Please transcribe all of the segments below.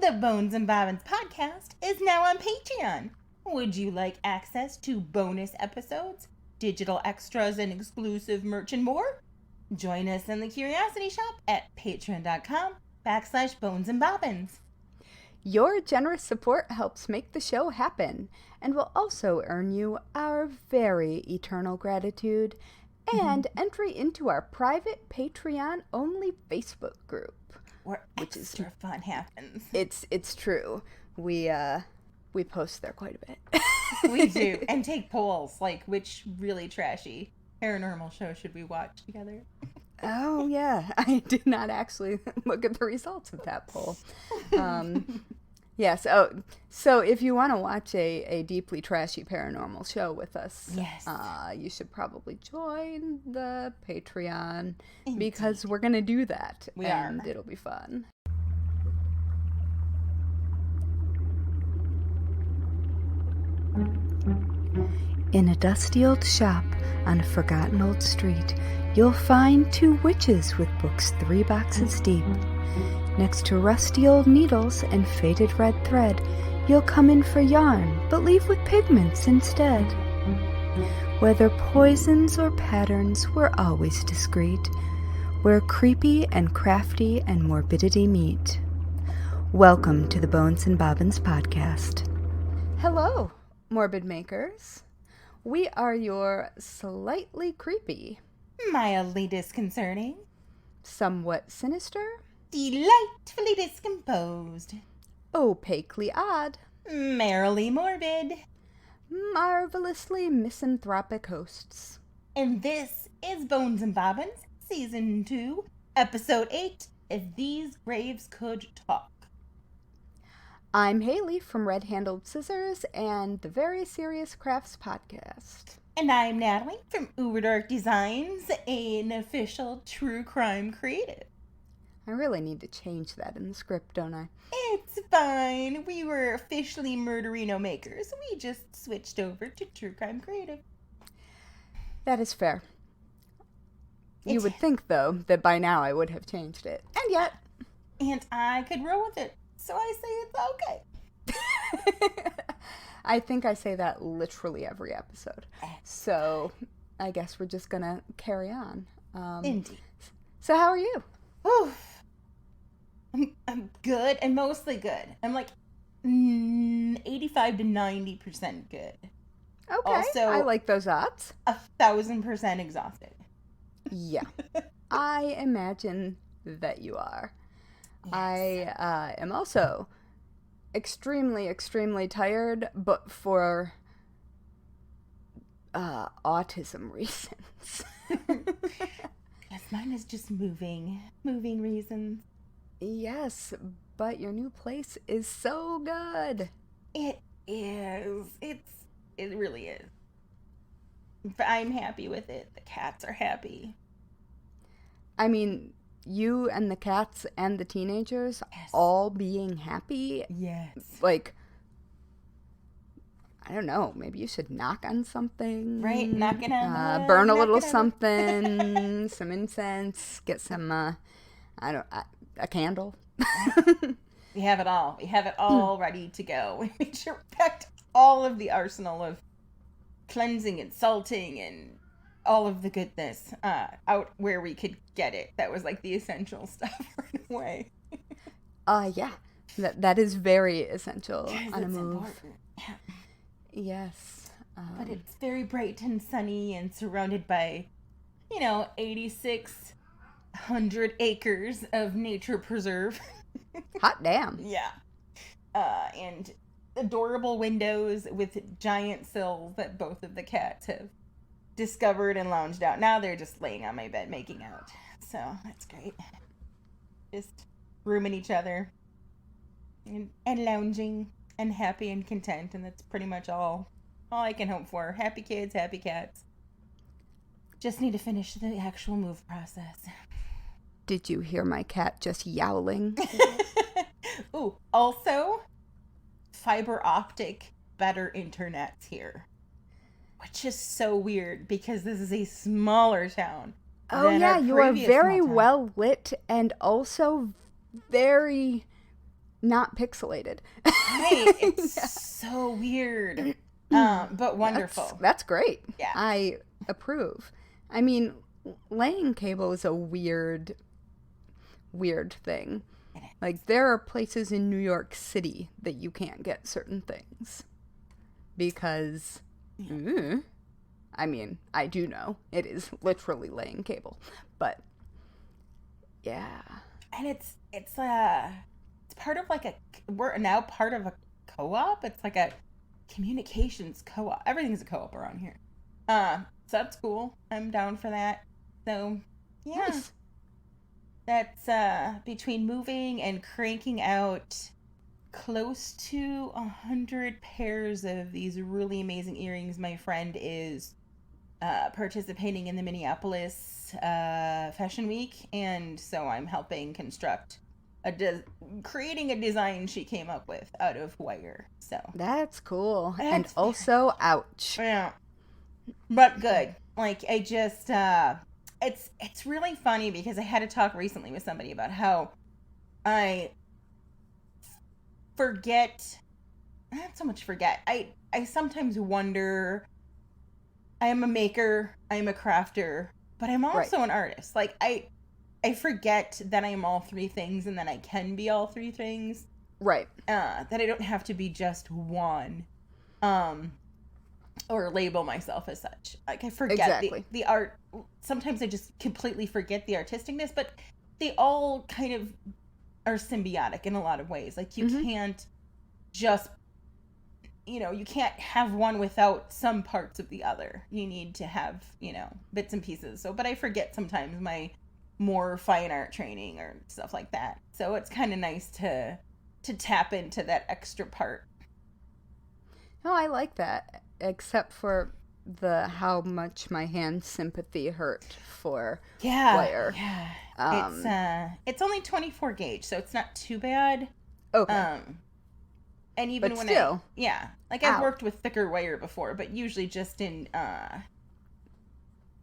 The Bones and Bobbins podcast is now on Patreon. Would you like access to bonus episodes, digital extras, and exclusive merch and more? Join us in the Curiosity Shop at patreon.com/bonesandbobbins. Your generous support helps make the show happen and will also earn you our very eternal gratitude and entry into our private Patreon-only Facebook group. Where extra fun happens. It's true. We post there quite a bit. We do. And take polls, like which really trashy paranormal show should we watch together? Oh, yeah. I did not actually look at the results of that poll. Yes. So if you want to watch a deeply trashy paranormal show with us, yes, you should probably join the Patreon. Indeed. Because we're going to do that. We and are. It'll be fun. In a dusty old shop on a forgotten old street, you'll find two witches with books 3 boxes deep. Next to rusty old needles and faded red thread, you'll come in for yarn, but leave with pigments instead. Whether poisons or patterns, we're always discreet, where creepy and crafty and morbidity meet. Welcome to the Bones and Bobbins podcast. Hello, morbid makers. We are your slightly creepy, mildly disconcerting, somewhat sinister, delightfully discomposed, opaquely odd, merrily morbid, marvelously misanthropic hosts. And this is Bones and Bobbins, Season 2, Episode 8, If These Graves Could Talk. I'm Haley from Red Handled Scissors and the Very Serious Crafts podcast. And I'm Natalie from Uber Dark Designs, an official true crime creative. I really need to change that in the script, don't I? It's fine. We were officially Murderino makers. We just switched over to true crime creative. That is fair. You would think, though, that by now I would have changed it. And yet. And I could roll with it. So I say it's okay. I think I say that literally every episode. So I guess we're just going to carry on. Indeed. So how are you? Oof. I'm good and mostly good. I'm like 85 to 90% good. Okay, also, I like those odds. 1,000% exhausted. Yeah, I imagine that you are. Yes. I am also extremely, extremely tired, but for autism reasons. Yes, mine is just moving reasons. Yes, but your new place is so good. It is. It really is. But I'm happy with it. The cats are happy. I mean, you and the cats and the teenagers all being happy. Yes. Like, I don't know, maybe you should knock on something. Right, knocking on burn a little something, some incense, get some, a candle. We have it all. We have it all ready to go. We made sure we packed all of the arsenal of cleansing and salting and all of the goodness out where we could get it. That was like the essential stuff right away. Yeah. That is very essential on a move. Important. Yeah. Yes. But it's very bright and sunny and surrounded by, 8,600 acres of nature preserve. Hot damn. Yeah. And adorable windows with giant sills that both of the cats have discovered and lounged out. Now they're just laying on my bed making out. So that's great. Just rooming each other and lounging and happy and content. And that's pretty much all I can hope for. Happy kids, happy cats. Just need to finish the actual move process. Did you hear my cat just yowling? Ooh, also, fiber optic better internet's here. Which is so weird because this is a smaller town. Oh yeah, you are very well lit and also very not pixelated. Right. It's so weird. But wonderful. That's great. Yeah. I approve. I mean, laying cable is a weird thing. Like, there are places in New York City that you can't get certain things because, I mean, I do know it is literally laying cable, but yeah. And it's part of like we're now part of a co-op. It's like a communications co-op. Everything's a co-op around here. So that's cool. I'm down for that. So yeah. Nice. That's between moving and cranking out close to 100 pairs of these really amazing earrings. My friend is participating in the Minneapolis Fashion Week, and so I'm helping construct creating a design she came up with out of wire. So that's cool. And also, ouch. Yeah, but good. Like, I just it's really funny because I had a talk recently with somebody about how I forget, not so much forget, I sometimes wonder, I am a maker, I am a crafter, but I'm also an artist. Like, I forget that I am all three things and that I can be all three things. Right. That I don't have to be just one. Or label myself as such. Like, I forget the art. Sometimes I just completely forget the artisticness, but they all kind of are symbiotic in a lot of ways. Like, you can't just, you can't have one without some parts of the other. You need to have, bits and pieces. So, but I forget sometimes my more fine art training or stuff like that. So it's kind of nice to tap into that extra part. Oh, I like that. Except for how much my hand sympathy hurt for wire. Yeah. It's only 24 gauge, so it's not too bad. Okay. And even but when still, I've worked with thicker wire before, but usually just in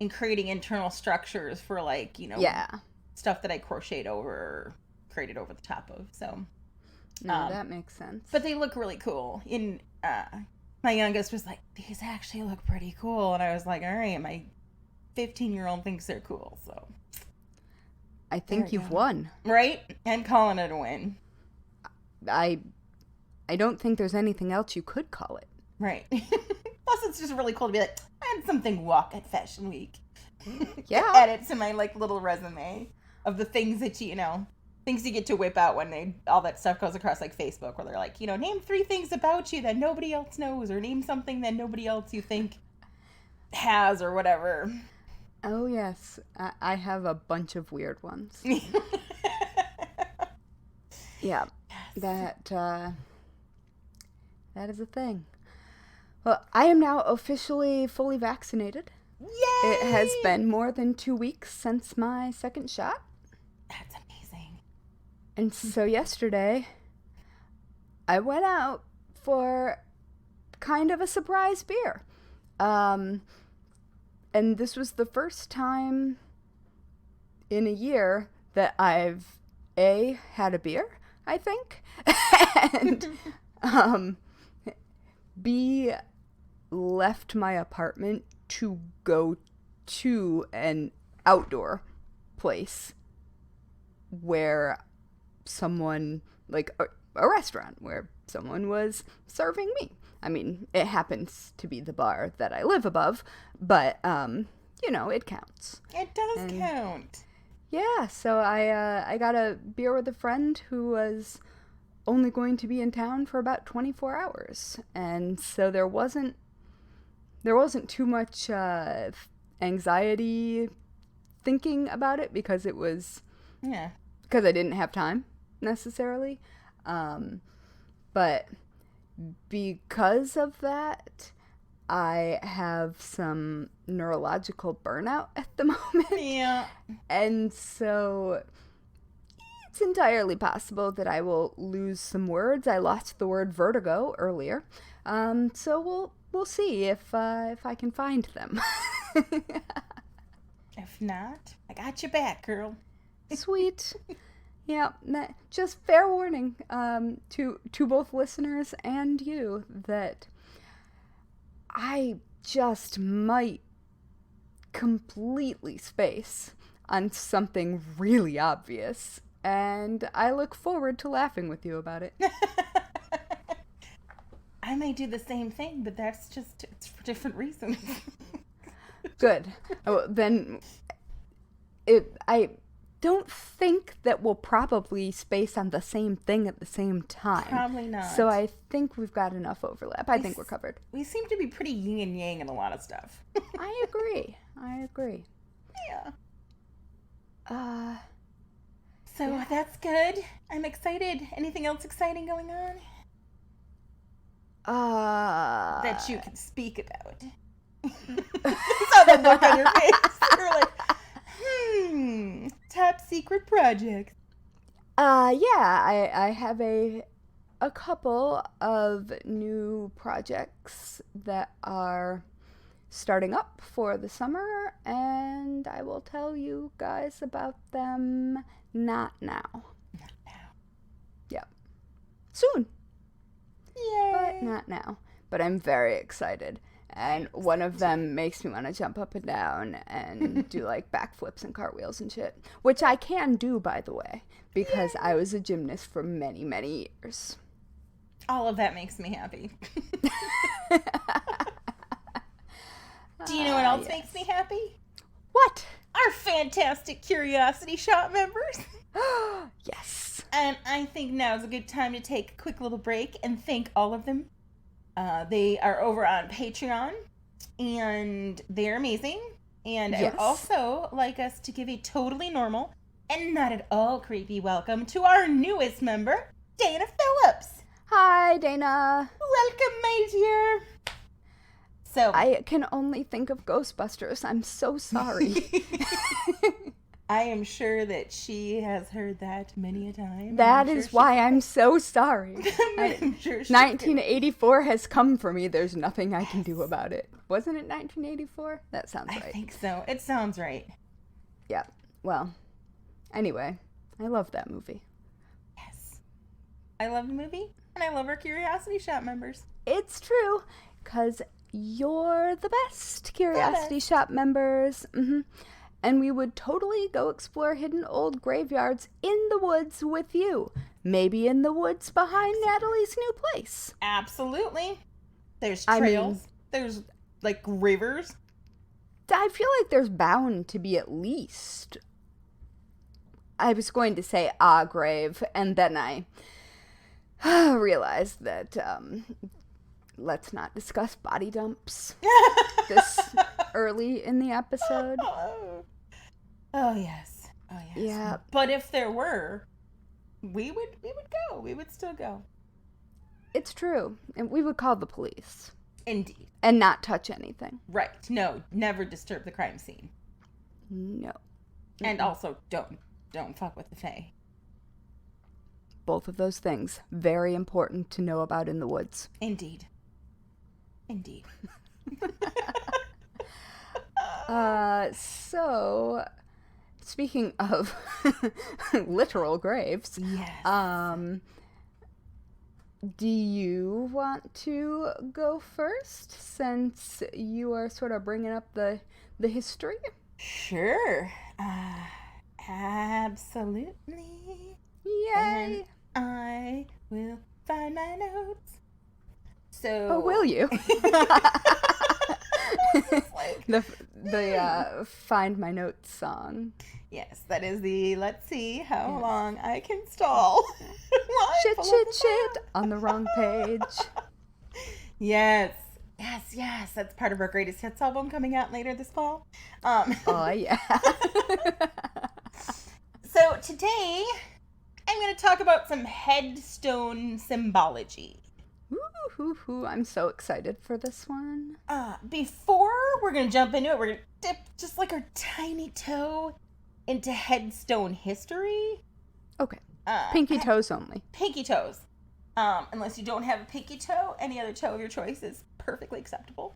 creating internal structures for, like, stuff that I crocheted over or created over the top of. So no, that makes sense. But they look really cool. My youngest was like, these actually look pretty cool. And I was like, all right, my 15-year-old thinks they're cool. So I think you've won. Right? And calling it a win. I don't think there's anything else you could call it. Right. Plus, it's just really cool to be like, I had something walk at Fashion Week. Yeah. Add it to my, like, little resume of the things that things you get to whip out when all that stuff goes across, like, Facebook, where they're like, name 3 things about you that nobody else knows, or name something that nobody else you think has, or whatever. Oh, yes. I have a bunch of weird ones. Yeah. Yes. That is a thing. Well, I am now officially fully vaccinated. Yay! It has been more than 2 weeks since my second shot. That's amazing. And so yesterday, I went out for kind of a surprise beer. And this was the first time in a year that I've, had a beer, I think, and, B, left my apartment to go to an outdoor place where someone, like a restaurant where someone was serving me. I mean, it happens to be the bar that I live above, but, it counts. It does count. Yeah, so I got a beer with a friend who was only going to be in town for about 24 hours. And so there wasn't too much anxiety thinking about it because it was... Yeah. Because I didn't have time, necessarily. But because of that, I have some neurological burnout at the moment. Yeah. And so it's entirely possible that I will lose some words. I lost the word vertigo earlier. So we'll see if I can find them. If not, I got your back, girl. Sweet. Yeah, just fair warning to both listeners and you that I just might completely space on something really obvious, and I look forward to laughing with you about it. I may do the same thing, but it's for different reasons. Good. Then I don't think that we'll probably space on the same thing at the same time. Probably not. So I think we've got enough overlap. I think we're covered. We seem to be pretty yin and yang in a lot of stuff. I agree. Yeah. Yeah. That's good. I'm excited. Anything else exciting going on? That you can speak about. Saw that look on your face. You're like, top secret projects. Yeah, I have a couple of new projects that are starting up for the summer, and I will tell you guys about them not now. Not now. Yeah. Soon. Yay. But not now. But I'm very excited. And one of them makes me want to jump up and down and do like backflips and cartwheels and shit. Which I can do, by the way, because I was a gymnast for many, many years. All of that makes me happy. Do you know what else makes me happy? What? Our fantastic Curiosity Shop members. Yes. And I think now is a good time to take a quick little break and thank all of them. They are over on Patreon, and they're amazing. And I would also like us to give a totally normal and not at all creepy welcome to our newest member, Dana Phillips. Hi, Dana. Welcome, my dear. So I can only think of Ghostbusters. I'm so sorry. I am sure that she has heard that many a time. That is why I'm so sorry. I'm sure 1984 has come for me. There's nothing I can do about it. Wasn't it 1984? That sounds right. I think so. It sounds right. Yeah. Well, anyway, I love that movie. Yes. I love the movie, and I love our Curiosity Shop members. It's true, because you're the best Curiosity Shop members. Mm-hmm. And we would totally go explore hidden old graveyards in the woods with you. Maybe in the woods behind Natalie's new place. Absolutely. There's trails. There's, like, rivers. I feel like there's bound to be at least... I was going to say a grave, and then I realized that let's not discuss body dumps this early in the episode. Oh yes. Yeah. But if there were, we would go. We would still go. It's true. And we would call the police. Indeed. And not touch anything. Right. No, never disturb the crime scene. No. And also don't fuck with the Fae. Both of those things, very important to know about in the woods. Indeed. So, speaking of literal graves, yes. Do you want to go first, since you are sort of bringing up the history? Sure. Absolutely. Yay! And I will find my notes. So. Oh, will you? the Find My Notes song. Yes, that is the let's see how long I can stall. Shit on the wrong page. Yes. That's part of our greatest hits album coming out later this fall. Oh, yeah. So today, I'm going to talk about some headstone symbology. Ooh, I'm so excited for this one. Before we're going to jump into it, we're going to dip just like our tiny toe into headstone history. Okay. Pinky toes only. Pinky toes. Unless you don't have a pinky toe, any other toe of your choice is perfectly acceptable.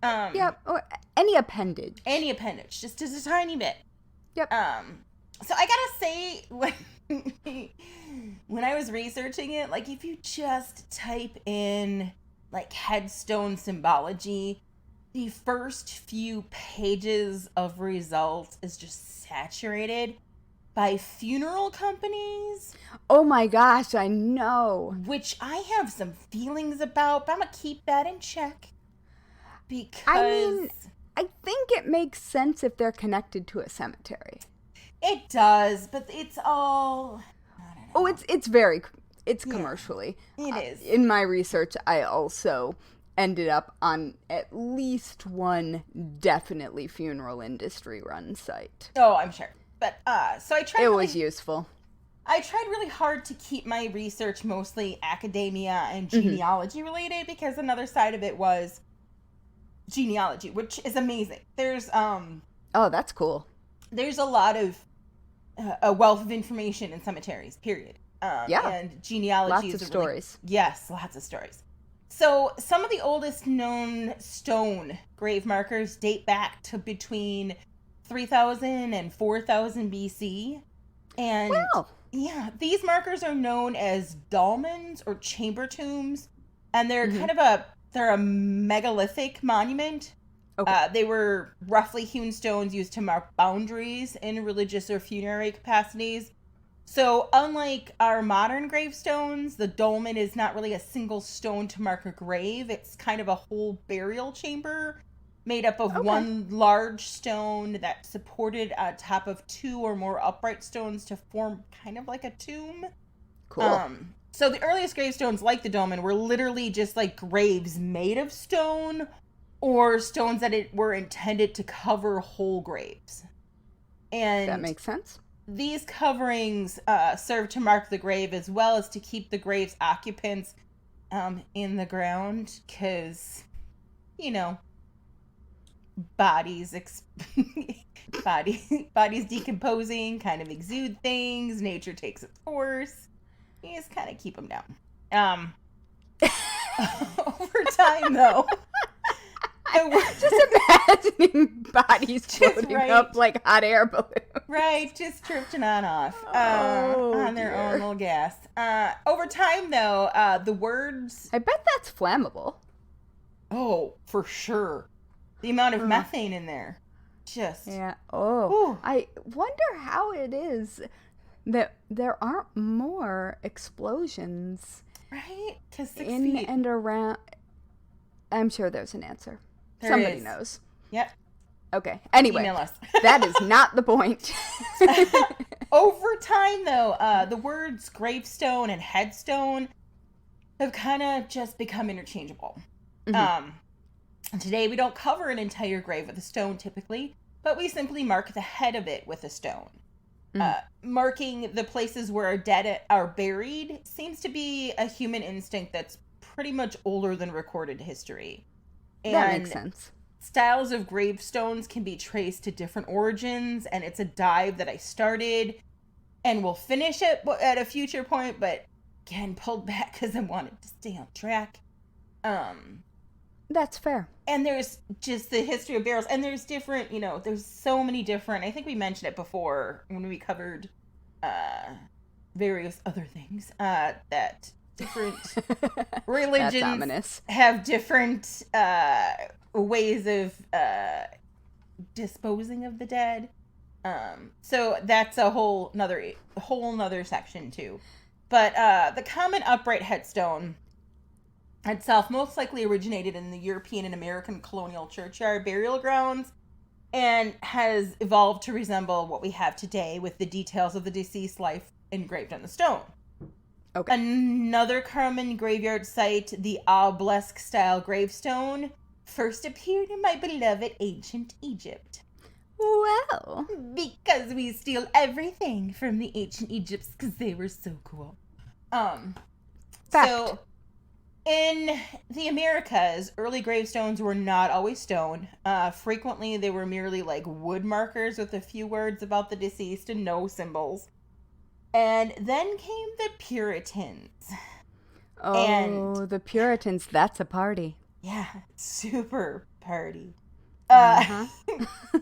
Yep. Or any appendage. Any appendage, just as a tiny bit. Yep. So I gotta say, when I was researching it, like, if you just type in, like, headstone symbology, the first few pages of results is just saturated by funeral companies. Oh my gosh, I know. Which I have some feelings about, but I'm gonna keep that in check. Because I mean, I think it makes sense if they're connected to a cemetery. it does, but it's all... I don't know. Oh, it's commercially. It is. In my research, I also ended up on at least one definitely funeral industry run site. Oh, I'm sure. But, so I tried... It was useful. I tried really hard to keep my research mostly academia and genealogy related, because another side of it was genealogy, which is amazing. There's Oh, that's cool. There's a lot of a wealth of information in cemeteries, period. And genealogy lots is of a really, stories. Yes, lots of stories. So some of the oldest known stone grave markers date back to between 3000 and 4000 BC. And Wow. yeah, these markers are known as dolmens or chamber tombs, and they're they're a megalithic monument. Okay. They were roughly hewn stones used to mark boundaries in religious or funerary capacities. So unlike our modern gravestones, the dolmen is not really a single stone to mark a grave. It's kind of a whole burial chamber made up of one large stone that supported on top of two or more upright stones to form kind of like a tomb. Cool. So the earliest gravestones, like the dolmen, were literally just like graves made of stone, or stones that were intended to cover whole graves. And that makes sense. these coverings serve to mark the grave as well as to keep the grave's occupants in the ground, because, you know, bodies decomposing kind of exude things. Nature takes its course. You just kind of keep them down. Over time, though, just imagining bodies floating up like hot air balloons. Right, just drifting on off on their own little gas. Over time, though, the words... I bet that's flammable. Oh, for sure. The amount of methane in there. Just... Yeah. Oh. Whew. I wonder how it is that there aren't more explosions. Right? Because 6 in feet. and around... I'm sure there's an answer. Somebody knows. Yep. Okay. Anyway, Email us. That is not the point. Over time, though, the words gravestone and headstone have kind of just become interchangeable. Today, we don't cover an entire grave with a stone typically, but we simply mark the head of it with a stone. Marking the places where our dead are buried seems to be a human instinct that's pretty much older than recorded history. And that makes sense. Styles of gravestones can be traced to different origins, and it's a dive that I started and will finish it at a future point, but again, pulled back because I wanted to stay on track. That's fair. And there's just the history of burials, and there's different, there's so many different, I think we mentioned it before when we covered various other things, that different religions have different ways of disposing of the dead. So that's a whole nother section too. But the common upright headstone itself most likely originated in the European and American colonial churchyard burial grounds, and has evolved to resemble what we have today, with the details of the deceased life engraved on the stone. Okay. Another common graveyard site, the obelisk-style gravestone, first appeared in my beloved ancient Egypt. Well, because we steal everything from the ancient Egypts because they were so cool. Fact. So, in the Americas, early gravestones were not always stone. Frequently, they were merely like wood markers with a few words about the deceased and no symbols. And then came the Puritans. Oh, the Puritans, that's a party. Yeah, super party. Uh-huh.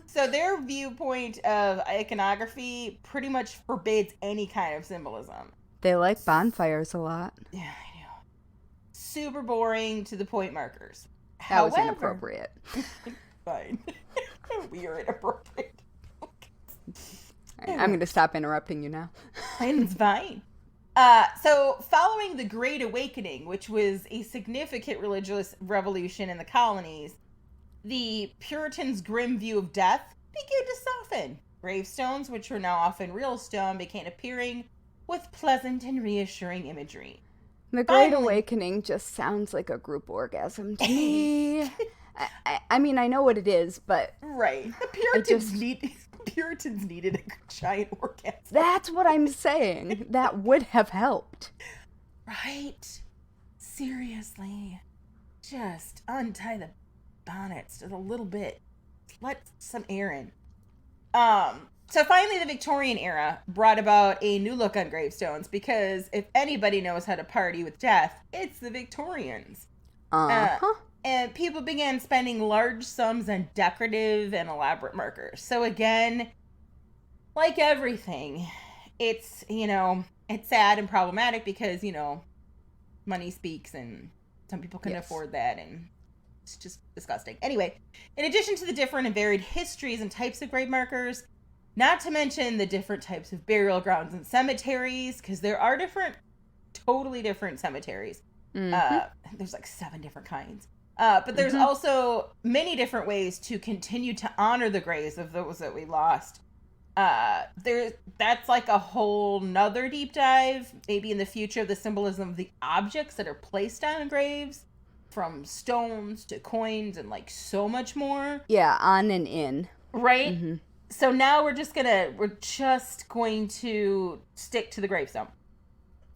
So their viewpoint of iconography pretty much forbids any kind of symbolism. They like bonfires a lot. Yeah, I know. Super boring to the point markers. That was However, inappropriate. fine. We are inappropriate. Right, I'm going to stop interrupting you now. It's fine. So following the Great Awakening, which was a significant religious revolution in the colonies, the Puritans' grim view of death began to soften. Gravestones, which were now often real stone, began appearing with pleasant and reassuring imagery. The Great Awakening just sounds like a group orgasm to me. I mean, I know what it is, but... Right. The Puritans needed a giant orgasm. That's what I'm saying. That would have helped. Right? Seriously. Just untie the bonnets just a little bit. Let some air in. So finally the Victorian era brought about a new look on gravestones, because if anybody knows how to party with death, it's the Victorians. And people began spending large sums on decorative and elaborate markers. So again, like everything, it's, it's sad and problematic because, money speaks and some people can afford that, and it's just disgusting. Anyway, in addition to the different and varied histories and types of grave markers, not to mention the different types of burial grounds and cemeteries, because there are totally different cemeteries. Mm-hmm. There's like 7 different kinds. But there's also many different ways to continue to honor the graves of those that we lost. That's like a whole nother deep dive, maybe in the future, of the symbolism of the objects that are placed on graves, from stones to coins and like so much more. Yeah, on and in. Right? Mm-hmm. So now we're just going to stick to the gravestone.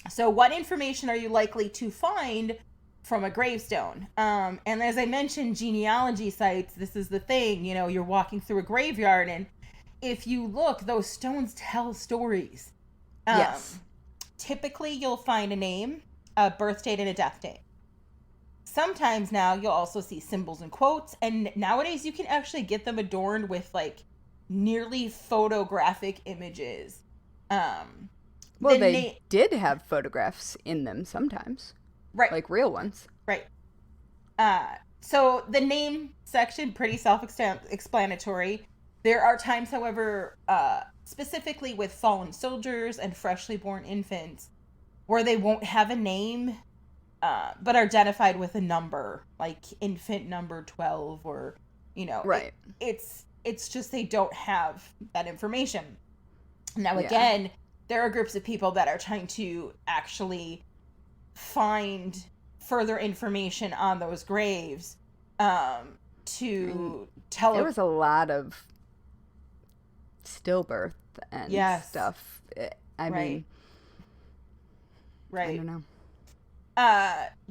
So what information are you likely to find from a gravestone? And as I mentioned, genealogy sites, this is the thing, you're walking through a graveyard, and if you look, those stones tell stories. Yes. Typically, you'll find a name, a birth date, and a death date. Sometimes now you'll also see symbols and quotes, and nowadays you can actually get them adorned with like nearly photographic images. Well, they did have photographs in them sometimes. Right. Like real ones. Right. So the name section, pretty self-explanatory. There are times, however, specifically with fallen soldiers and freshly born infants, where they won't have a name, but are identified with a number, like infant number 12, or, Right. It's just they don't have that information. Now, again, there are groups of people that are trying to actually find further information on those graves to tell. There was a lot of stillbirth and stuff. I mean, right. I don't know.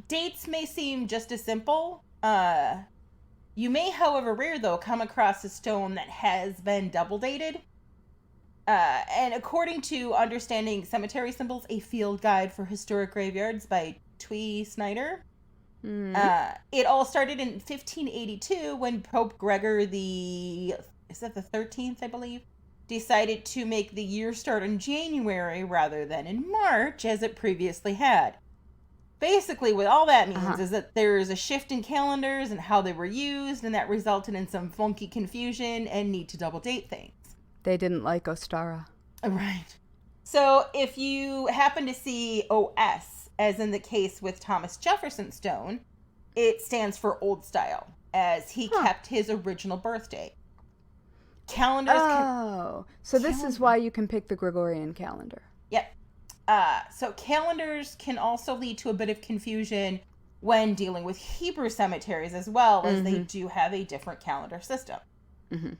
Dates may seem just as simple. You may, however, though, come across a stone that has been double dated. And according to Understanding Cemetery Symbols, a field guide for historic graveyards by Twee Snyder, it all started in 1582 when Pope Gregor the 13th, I believe, decided to make the year start in January rather than in March, as it previously had. Basically, what all that means is that there's a shift in calendars and how they were used, and that resulted in some funky confusion and need to double date things. They didn't like Ostara. Right. So if you happen to see OS, as in the case with Thomas Jefferson's stone, it stands for Old Style, as he kept his original birthday. Calendars. So this is why you can pick the Gregorian calendar. Yep. So calendars can also lead to a bit of confusion when dealing with Hebrew cemeteries as well, as they do have a different calendar system. Mm-hmm.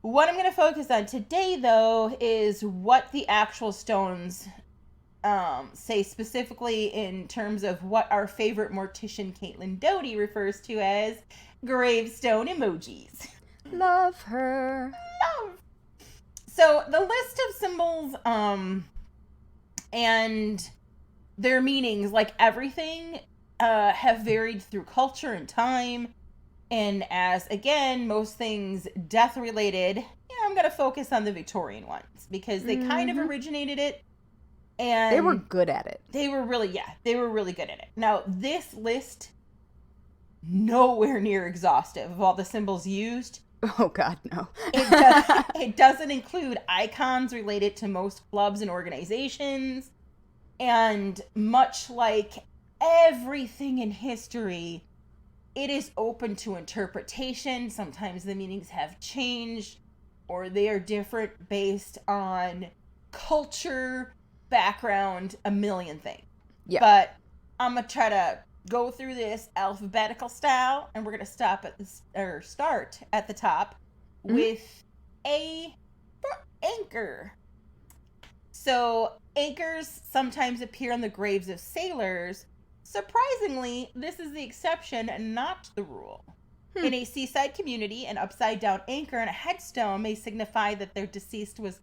What I'm going to focus on today, though, is what the actual stones say specifically in terms of what our favorite mortician, Caitlin Doty, refers to as gravestone emojis. Love her. Love. So the list of symbols and their meanings, like everything, have varied through culture and time. And as, again, most things death-related, I'm going to focus on the Victorian ones because they kind of originated it. And they were good at it. They were really good at it. Now, this list, nowhere near exhaustive of all the symbols used. Oh, God, no. It doesn't include icons related to most clubs and organizations. And much like everything in history, it is open to interpretation. Sometimes the meanings have changed, or they are different based on culture, background, a million things. Yeah. But I'm going to try to go through this alphabetical style, and we're going to start at the top with A for anchor. So anchors sometimes appear on the graves of sailors. Surprisingly, this is the exception and not the rule. In a seaside community, an upside-down anchor on a headstone may signify that their deceased was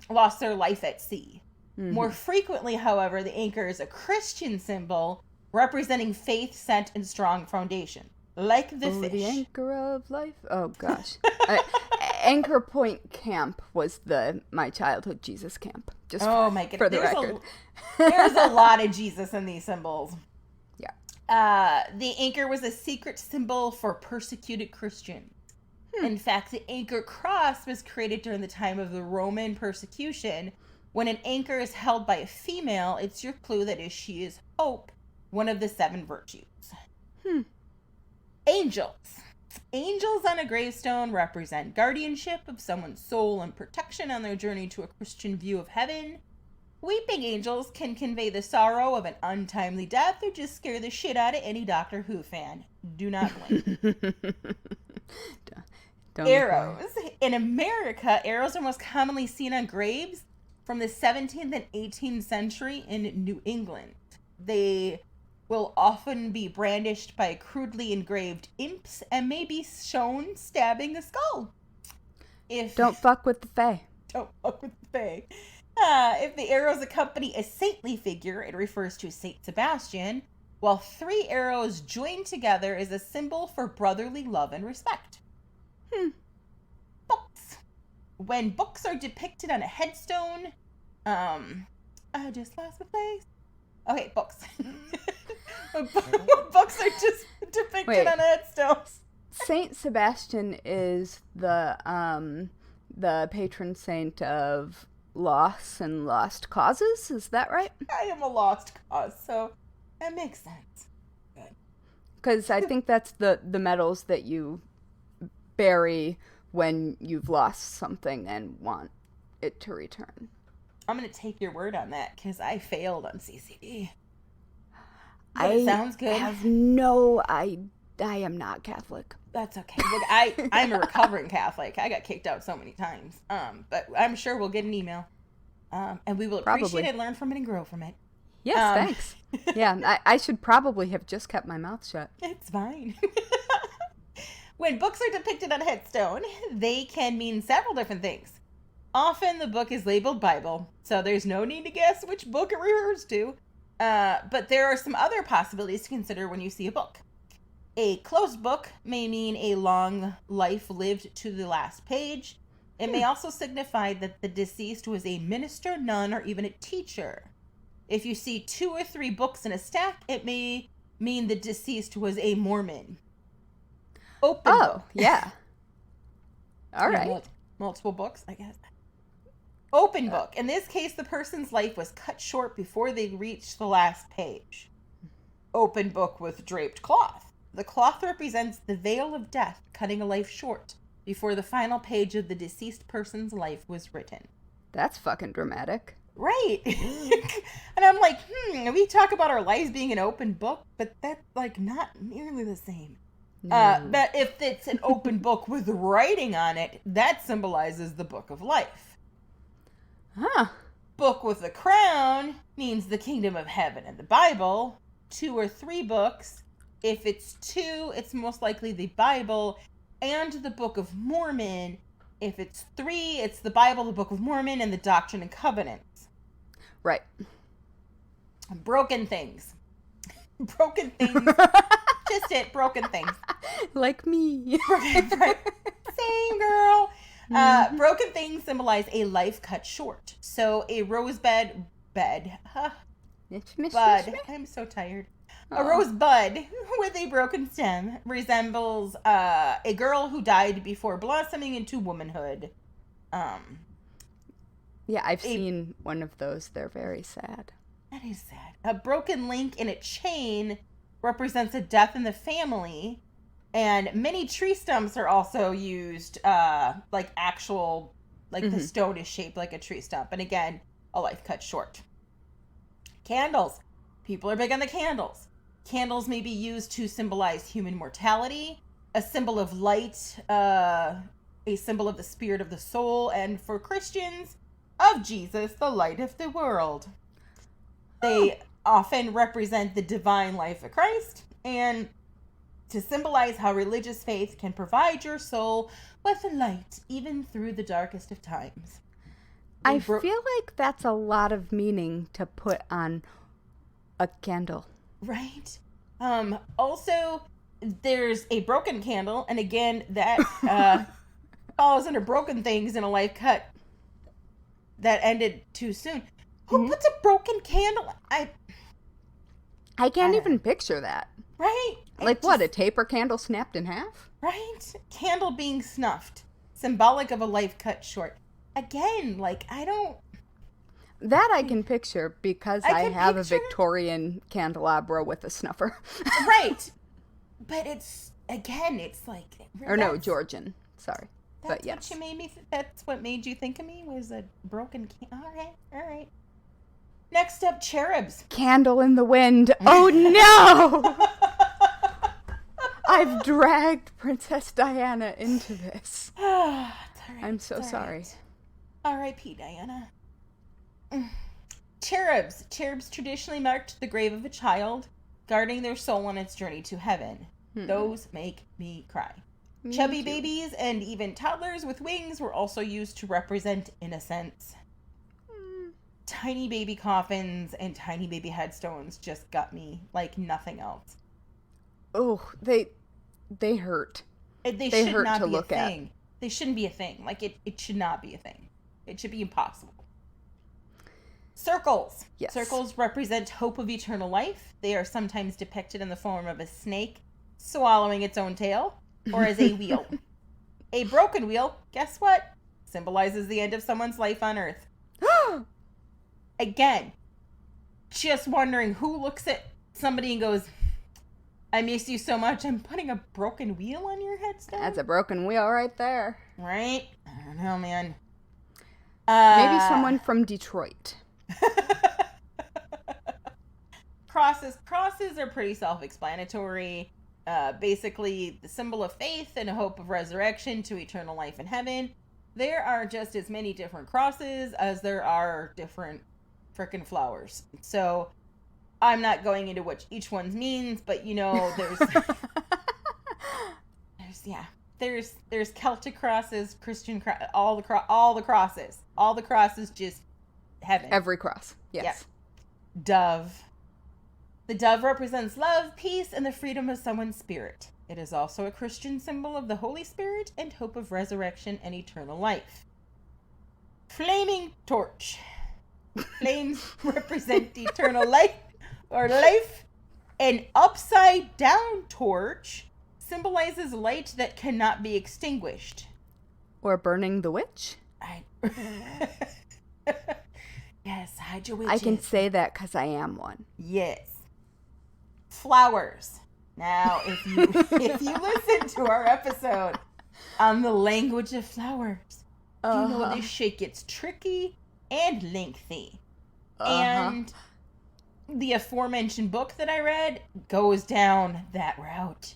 lost their life at sea. More frequently, however, the anchor is a Christian symbol representing faith, scent, and strong foundation, like the fish. The anchor of life. Oh gosh, Anchor Point Camp was my childhood Jesus camp. Just my goodness, for the record, there's a lot of Jesus in these symbols. Yeah. The anchor was a secret symbol for persecuted Christians. In fact, the anchor cross was created during the time of the Roman persecution. When an anchor is held by a female, it's your clue that she is hope, one of the 7 virtues. Angels. Angels on a gravestone represent guardianship of someone's soul and protection on their journey to a Christian view of heaven. Weeping angels can convey the sorrow of an untimely death or just scare the shit out of any Doctor Who fan. Do not blink. Arrows. In America, arrows are most commonly seen on graves from the 17th and 18th century in New England. They will often be brandished by crudely engraved imps and may be shown stabbing a skull. Don't fuck with the fae. Don't fuck with the fae. If the arrows accompany a saintly figure, it refers to Saint Sebastian, while 3 arrows joined together is a symbol for brotherly love and respect. Books. When books are depicted on a headstone, I just lost my place. Okay, books. When books are just depicted on a headstone. Saint Sebastian is the patron saint of loss and lost causes. Is that right? I am a lost cause, so that makes sense. Good. Because I think that's the medals that you bury when you've lost something and want it to return. I'm going to take your word on that because I failed on CCD. Sounds good. I am not Catholic. That's okay. Look, I'm a recovering Catholic. I got kicked out so many times. But I'm sure we'll get an email. And we will appreciate it, learn from it, and grow from it. Yes, thanks. Yeah, I should probably have just kept my mouth shut. It's fine. When books are depicted on a headstone, they can mean several different things. Often the book is labeled Bible, so there's no need to guess which book it refers to. But there are some other possibilities to consider when you see a book. A closed book may mean a long life lived to the last page. It may also signify that the deceased was a minister, nun, or even a teacher. If you see 2 or 3 books in a stack, it may mean the deceased was a Mormon. Open book. Yeah. All right. Multiple books, I guess. Open book. In this case, the person's life was cut short before they reached the last page. Open book with draped cloth. The cloth represents the veil of death, cutting a life short before the final page of the deceased person's life was written. That's fucking dramatic. Right. And I'm like, we talk about our lives being an open book, but that's like not nearly the same. No. But if it's an open book with writing on it, that symbolizes the book of life. Huh. Book with a crown means the kingdom of heaven and the Bible. 2 or 3 books. If it's 2, it's most likely the Bible and the Book of Mormon. If it's 3, it's the Bible, the Book of Mormon, and the Doctrine and Covenants. Right. Broken things. Broken things Just it. Broken things. Like me. Right. Same, girl. Broken things symbolize a life cut short. So a rosebud bed. Bud. I'm so tired. A rosebud with a broken stem resembles a girl who died before blossoming into womanhood. Yeah, I've seen one of those. They're very sad. That is sad. A broken link in a chain represents a death in the family. And many tree stumps are also used, like actual, like the stone is shaped like a tree stump. And again, a life cut short. Candles. People are big on the candles. Candles may be used to symbolize human mortality, a symbol of light, a symbol of the spirit of the soul, and for Christians, of Jesus, the light of the world. They often represent the divine life of Christ, and to symbolize how religious faith can provide your soul with light even through the darkest of times. I feel like that's a lot of meaning to put on a candle. Right. Also, there's a broken candle, and again, that falls under broken things in a life cut that ended too soon. Who puts a broken candle? I can't even picture that. Right? Like what, a taper candle snapped in half? Right? Candle being snuffed. Symbolic of a life cut short. Again, like, I don't... That I can picture because I have a Victorian candelabra with a snuffer. Right. But it's, again, it's like... Or no, Georgian. Sorry. But yes. That's what made you think of me, was a broken candle. All right. Next up, cherubs. Candle in the wind. Oh no! I've dragged Princess Diana into this. Right, I'm so sorry. Right. R.I.P. Diana. Cherubs. Cherubs traditionally marked the grave of a child, guarding their soul on its journey to heaven. Those make me cry. Chubby babies and even toddlers with wings were also used to represent innocence. Tiny baby coffins and tiny baby headstones just got me like nothing else. Oh, they hurt. They should hurt not to be look a thing. They shouldn't be a thing. Like it should not be a thing. It should be impossible. Circles. Yes. Circles represent hope of eternal life. They are sometimes depicted in the form of a snake swallowing its own tail, or as a wheel. A broken wheel, guess what? Symbolizes the end of someone's life on Earth. Again, just wondering who looks at somebody and goes, I miss you so much, I'm putting a broken wheel on your headstone? That's a broken wheel right there. Right? I don't know, man. Maybe someone from Detroit. Crosses are pretty self-explanatory. Basically, the symbol of faith and a hope of resurrection to eternal life in heaven. There are just as many different crosses as there are different frickin' flowers. So, I'm not going into what each one means, but you know, there's Celtic crosses, Christian all the crosses. All the crosses, just heaven. Every cross. Yes. Yep. Dove. The dove represents love, peace, and the freedom of someone's spirit. It is also a Christian symbol of the Holy Spirit and hope of resurrection and eternal life. Flaming torch. Flames represent eternal life or life. An upside down torch symbolizes light that cannot be extinguished. Or burning the witch? Yes, hide your witches. I can say that because I am one. Yes. Flowers. Now, if you listen to our episode on the language of flowers, you know this shit gets tricky and lengthy. And the aforementioned book that I read goes down that route.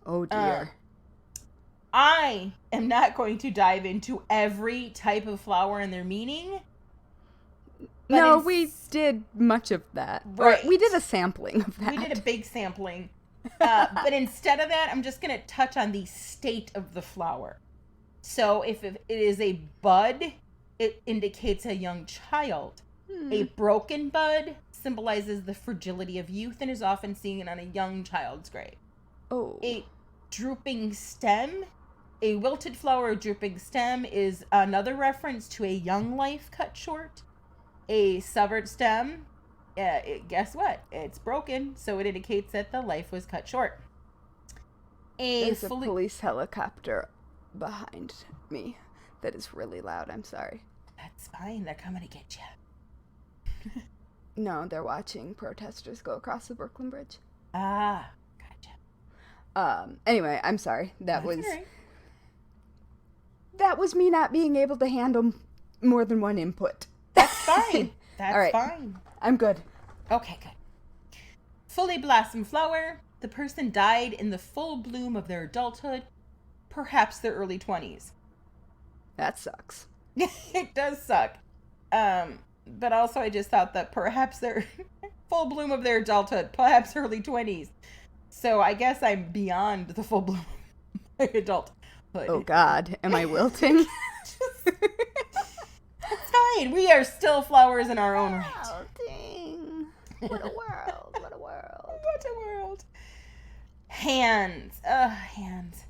Oh dear. I am not going to dive into every type of flower and their meaning. No, we did much of that. Right. Or we did a sampling of that. We did a big sampling. But instead of that, I'm just going to touch on the state of the flower. So if it is a bud, it indicates a young child. A broken bud symbolizes the fragility of youth and is often seen on a young child's grave. Oh. A drooping stem. A wilted flower drooping stem is another reference to a young life cut short. A severed stem, guess what? It's broken, so it indicates that the life was cut short. There's a police helicopter behind me that is really loud. I'm sorry. That's fine. They're coming to get you. No, they're watching protesters go across the Brooklyn Bridge. Ah, gotcha. Anyway, I'm sorry. That's all right. That was me not being able to handle more than one input. That's fine. That's all right. fine. I'm good. Okay, good. Fully blossomed flower. The person died in the full bloom of their adulthood, perhaps their early 20s. That sucks. It does suck. But also I just thought that perhaps their full bloom of their adulthood, perhaps early 20s. So I guess I'm beyond the full bloom of my adulthood. Oh God, am I wilting? It's fine. We are still flowers in our own right. Wilting. What a world. What a world. What a world. Hands. Hands.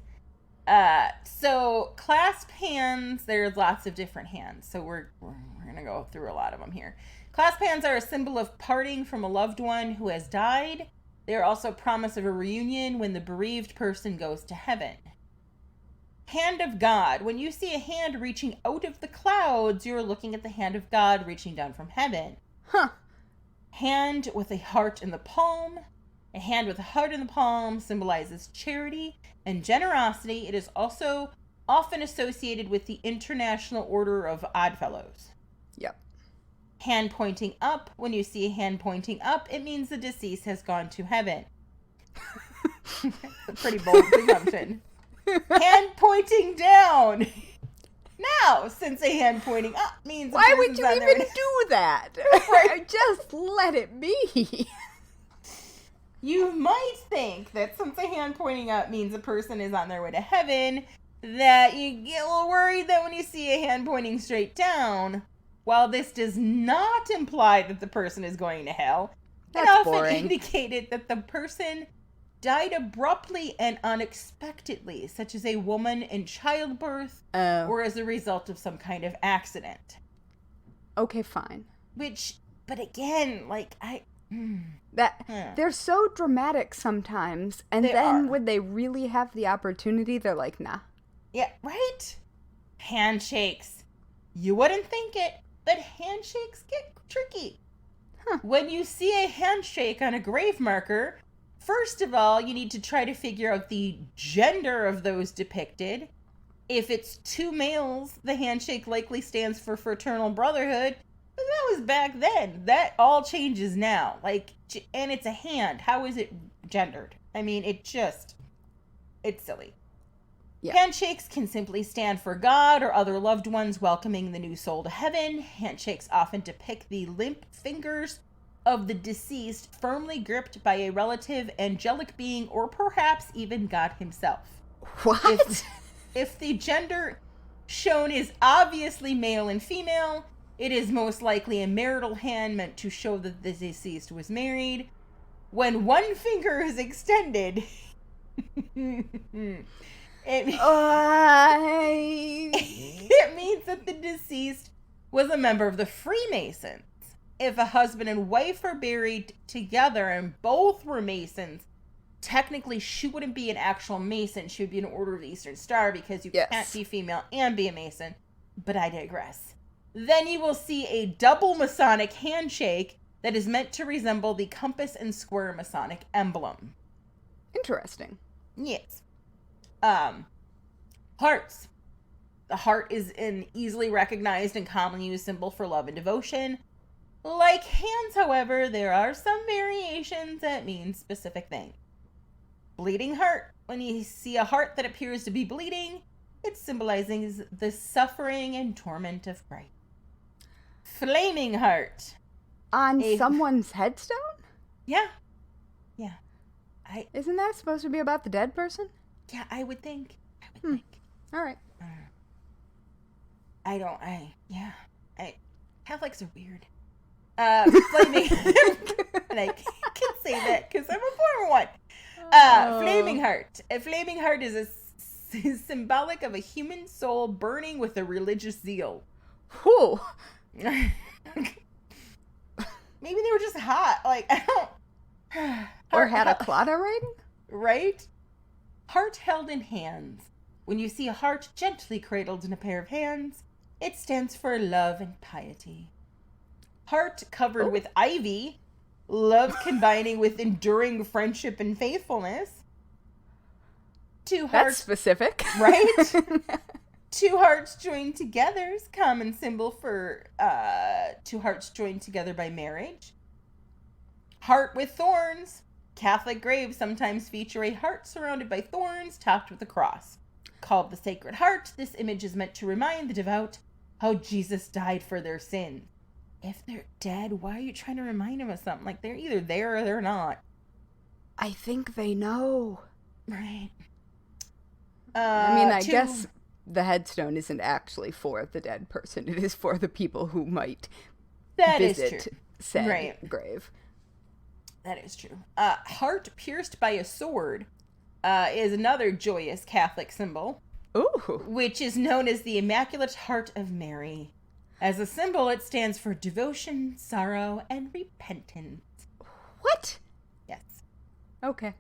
So clasp hands, there's lots of different hands. So we're going to go through a lot of them here. Clasp hands are a symbol of parting from a loved one who has died. They are also a promise of a reunion when the bereaved person goes to heaven. Hand of God. When you see a hand reaching out of the clouds, you're looking at the hand of God reaching down from heaven. Huh. Hand with a heart in the palm. A hand with a heart in the palm symbolizes charity and generosity. It is also often associated with the International Order of Oddfellows. Yep. Hand pointing up. When you see a hand pointing up, it means the deceased has gone to heaven. A pretty bold presumption. Hand pointing down. Now, since a hand pointing up means... Why would you even do that? Just let it be. You might think that since a hand pointing up means a person is on their way to heaven, that you get a little worried that when you see a hand pointing straight down, while this does not imply that the person is going to hell, it often indicated that the person died abruptly and unexpectedly, such as a woman in childbirth or as a result of some kind of accident. Okay, fine. But again, they're so dramatic sometimes, and then when they really have the opportunity, they're like, nah. Yeah, right? Handshakes. You wouldn't think it, but handshakes get tricky. Huh. When you see a handshake on a grave marker, first of all, you need to try to figure out the gender of those depicted. If it's two males, the handshake likely stands for fraternal brotherhood. But that was back then. That all changes now. And it's a hand. How is it gendered? I mean, it's silly. Yeah. Handshakes can simply stand for God or other loved ones welcoming the new soul to heaven. Handshakes often depict the limp fingers of the deceased firmly gripped by a relative, angelic being, or perhaps even God himself. What? If the gender shown is obviously male and female, it is most likely a marital hand meant to show that the deceased was married. When one finger is extended, it means that the deceased was a member of the Freemasons. If a husband and wife are buried together and both were Masons, technically she wouldn't be an actual Mason. She would be an Order of the Eastern Star because you can't be female and be a Mason. But I digress. Then you will see a double Masonic handshake that is meant to resemble the compass and square Masonic emblem. Interesting. Yes. Hearts. The heart is an easily recognized and commonly used symbol for love and devotion. Like hands, however, there are some variations that mean specific things. Bleeding heart. When you see a heart that appears to be bleeding, it symbolizes the suffering and torment of Christ. Flaming heart. On someone's headstone? Yeah. Isn't that supposed to be about the dead person? Yeah, I would think. All right. Catholics are weird. Flaming. And I can say that because I'm a former one. Flaming heart. A flaming heart is symbolic of a human soul burning with a religious zeal. Whew. Maybe they were just hot. Like, I don't... Or had a claddagh riding? Right? Heart held in hands. When you see a heart gently cradled in a pair of hands, it stands for love and piety. Heart covered with ivy, love combining with enduring friendship and faithfulness. Two hearts... That's specific. Right? Two hearts joined together is common symbol for two hearts joined together by marriage. Heart with thorns. Catholic graves sometimes feature a heart surrounded by thorns topped with a cross. Called the Sacred Heart, this image is meant to remind the devout how Jesus died for their sins. If they're dead, why are you trying to remind them of something? Like, they're either there or they're not. I think they know. Right. I guess the headstone isn't actually for the dead person. It is for the people who might visit said grave. That is true. Heart pierced by a sword is another joyous Catholic symbol. Ooh. Which is known as the Immaculate Heart of Mary. As a symbol, it stands for devotion, sorrow, and repentance. What? Yes. Okay.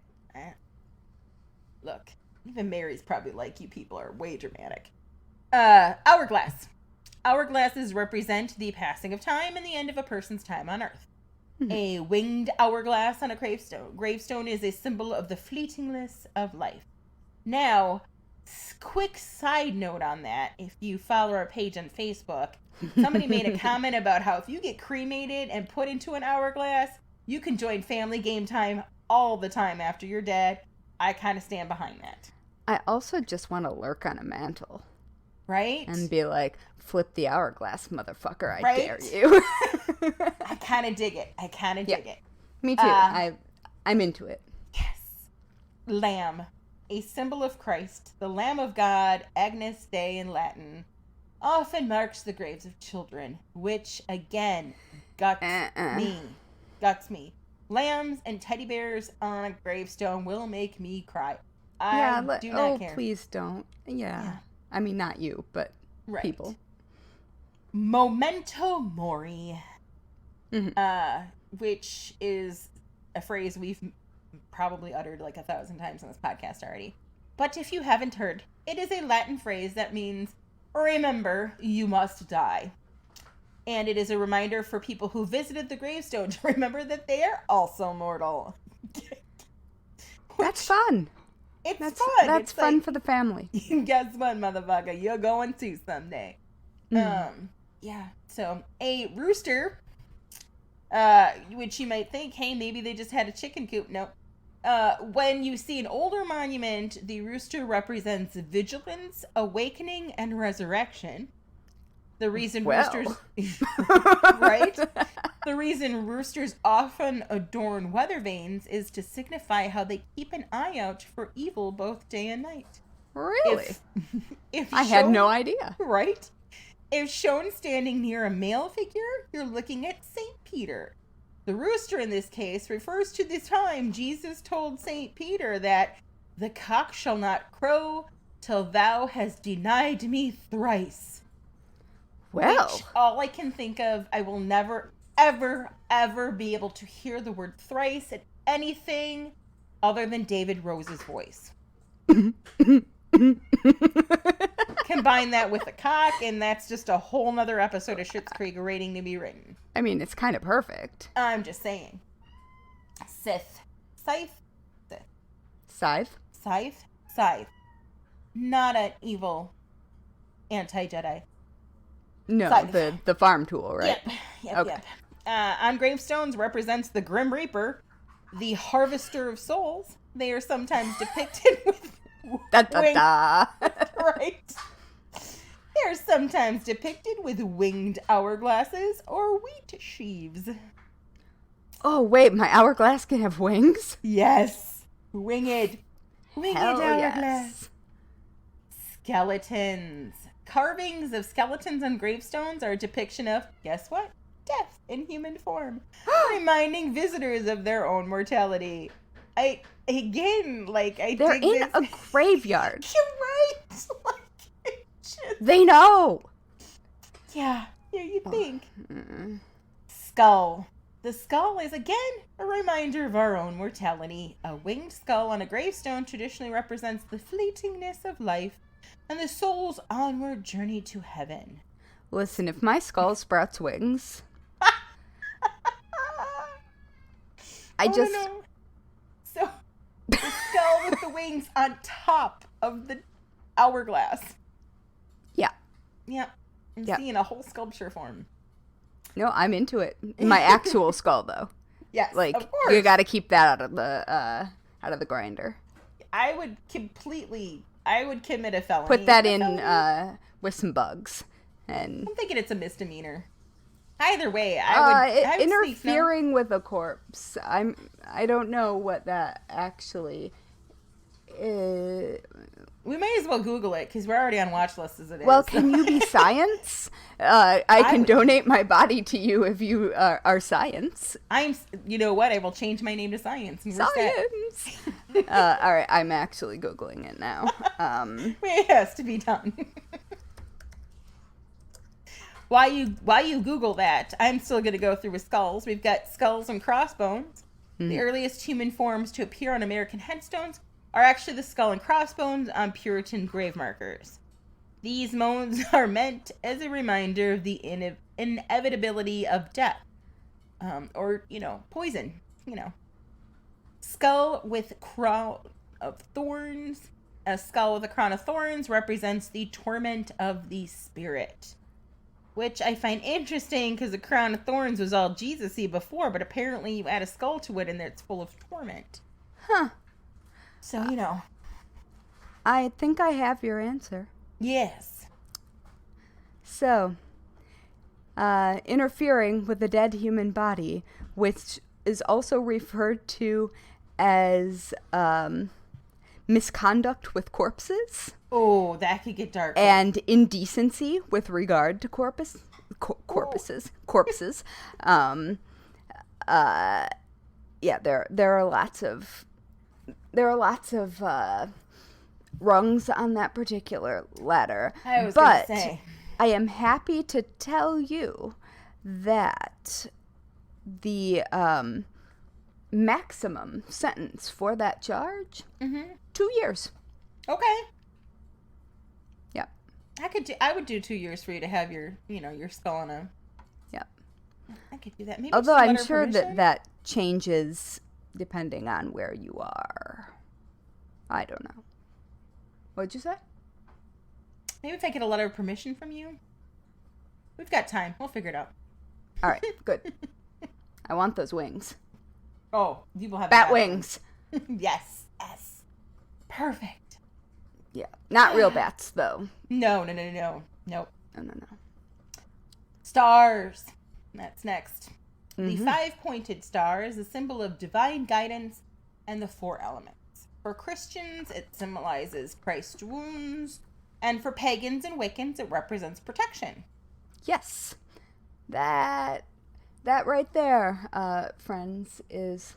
Look, even Mary's probably like, you people are way dramatic. Hourglass. Hourglasses represent the passing of time and the end of a person's time on Earth. A winged hourglass on a gravestone. Gravestone is a symbol of the fleetingness of life. Now, quick side note on that, if you follow our page on Facebook, somebody made a comment about how if you get cremated and put into an hourglass, you can join family game time all the time after you're dead. I kind of stand behind that. I also just want to lurk on a mantle. Right? And be like, flip the hourglass, motherfucker, I dare you. I kind of dig it. Dig it. Me too. I'm into it. Yes. Lamb. A symbol of Christ, the Lamb of God, Agnus Dei in Latin, often marks the graves of children, which, again, guts me. Lambs and teddy bears on a gravestone will make me cry. I do not care. Please don't. Yeah. I mean, not you, but people. Memento mori, which is a phrase we've probably uttered like 1,000 times on this podcast already. But if you haven't heard, it is a Latin phrase that means, remember, you must die. And it is a reminder for people who visited the gravestone to remember that they are also mortal. That's fun. That's fun. That's fun, like, for the family. Guess what, motherfucker? You're going to someday. Yeah. So a rooster, which you might think, hey, maybe they just had a chicken coop. No. When you see an older monument, the rooster represents vigilance, awakening, and resurrection. The reason roosters, right? The reason roosters often adorn weather vanes is to signify how they keep an eye out for evil both day and night. Really? If I had no idea. Right? If shown standing near a male figure, you're looking at St. Peter. The rooster in this case refers to the time Jesus told St. Peter that the cock shall not crow till thou hast denied me thrice. Well, which, all I can think of, I will never, ever, ever be able to hear the word thrice in anything other than David Rose's voice. Combine that with a cock, and that's just a whole nother episode of Schitt's Creek waiting to be written. I mean, it's kind of perfect. I'm just saying. Scythe. Scythe. Not an evil anti-Jedi. No, the farm tool, right? Yep. On gravestones represents the Grim Reaper, the harvester of souls. They are sometimes depicted with right. They are sometimes depicted with winged hourglasses or wheat sheaves. Oh, wait, my hourglass can have wings? Yes. Winged Hell hourglass. Yes. Skeletons. Carvings of skeletons on gravestones are a depiction of, guess what? Death in human form, reminding visitors of their own mortality. I dig They're in this. a graveyard. You're right. Like, They know. yeah, you think. Skull. The skull is, again, a reminder of our own mortality. A winged skull on a gravestone traditionally represents the fleetingness of life and the soul's onward journey to heaven. Listen, if my skull sprouts wings, no. So, the skull with the wings on top of the hourglass. Yeah. Yeah. I'm Yeah. seeing a whole sculpture form. No, I'm into it. My actual skull, though. Yes, like, of course. you got to keep that out of the grinder. I would commit a felony. Put that in with some bugs, and I'm thinking it's a misdemeanor. Either way, I would interfering with a corpse. I don't know what that actually is. We may as well Google it because we're already on watch list as it is. Well, can you be science? I can donate my body to you if you are science. You know what? I will change my name to Science. And we're set. Science. All right, I'm actually Googling it now. It has to be done. While you Google that, I'm still going to go through with skulls. We've got skulls and crossbones. The earliest human forms to appear on American headstones are actually the skull and crossbones on Puritan grave markers. These mounds are meant as a reminder of the inevitability of death, or poison. Skull with crown of thorns. A skull with a crown of thorns represents the torment of the spirit, which I find interesting because the crown of thorns was all Jesus-y before, but apparently you add a skull to it and it's full of torment. Huh. So, I think I have your answer. Yes. So, interfering with a dead human body, which is also referred to as misconduct with corpses. Oh, that could get dark. And indecency with regard to corpses. Yeah, there are lots of rungs on that particular ladder. I was going to say. I am happy to tell you that the maximum sentence for that charge, 2 years. Okay. Yeah. I would do 2 years for you to have your skull on a. Yeah. I could do that. Maybe. Although I'm sure that changes depending on where you are. I don't know. What'd you say? Maybe if I get a letter of permission from you. We've got time. We'll figure it out. All right, good. I want those wings. Oh, you will have bat wings. Yes. Perfect. Yeah, not real bats though. No. No. Stars. That's next. The 5-pointed star is a symbol of divine guidance and the 4 elements. For Christians, it symbolizes Christ's wounds, and for pagans and Wiccans, it represents protection. Yes, that right there, friends, is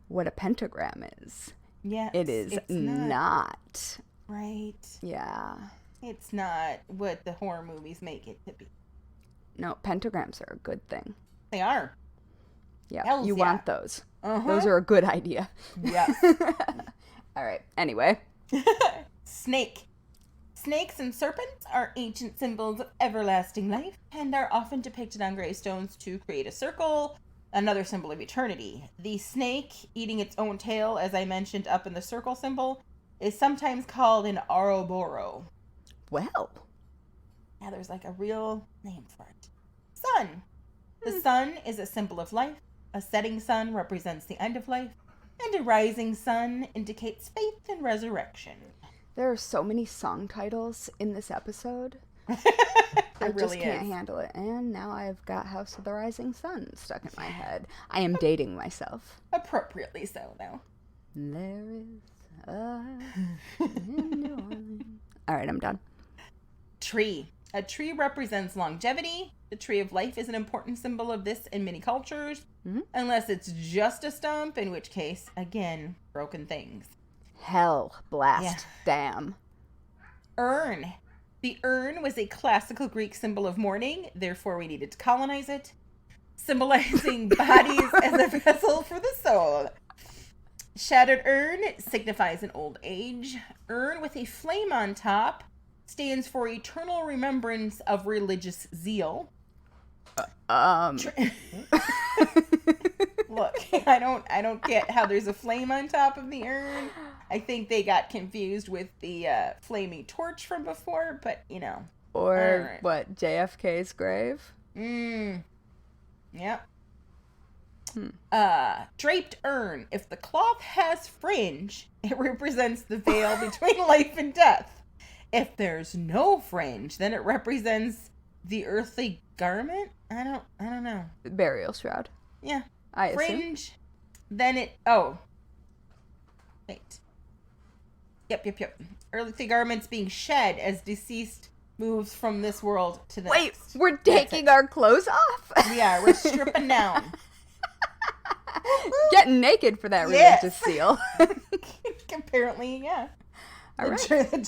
what a pentagram is. Yes, it is not. Right. Yeah. It's not what the horror movies make it to be. No, pentagrams are a good thing. They are. Yeah, Hells you yeah. want those. Those are a good idea. Yes. All right, anyway. Snake. Snakes and serpents are ancient symbols of everlasting life and are often depicted on gravestones to create a circle, another symbol of eternity. The snake, eating its own tail, as I mentioned up in the circle symbol, is sometimes called an Ouroboros. Well. Yeah, there's like a real name for it. Sun. The sun is a symbol of life. A setting sun represents the end of life. And a rising sun indicates faith and resurrection. There are so many song titles in this episode. I just can't handle it. And now I've got House of the Rising Sun stuck in my head. I am dating myself. Appropriately so, though. There is a in New Orleans. All right, I'm done. Tree. A tree represents longevity, The tree of life is an important symbol of this in many cultures, Mhm. unless it's just a stump, in which case, again, broken things. Hell, blast, damn. Urn. The urn was a classical Greek symbol of mourning, therefore we needed to colonize it, symbolizing bodies as a vessel for the soul. Shattered urn signifies an old age. Urn with a flame on top stands for eternal remembrance of religious zeal. Look, I don't get how there's a flame on top of the urn. I think they got confused with the flaming torch from before, but you know. Or right. what, JFK's grave? Yep. Draped urn. If the cloth has fringe, it represents the veil between life and death. If there's no fringe, then it represents the earthly garment. I don't know. Burial shroud. Yeah. I Fringe. assume. Then it. Wait. Yep. Earthly garments being shed as deceased moves from this world to the Wait, next. we're taking our clothes off? Yeah, we're stripping down. Getting naked for that Yes. religious seal. Apparently, yeah. All right. The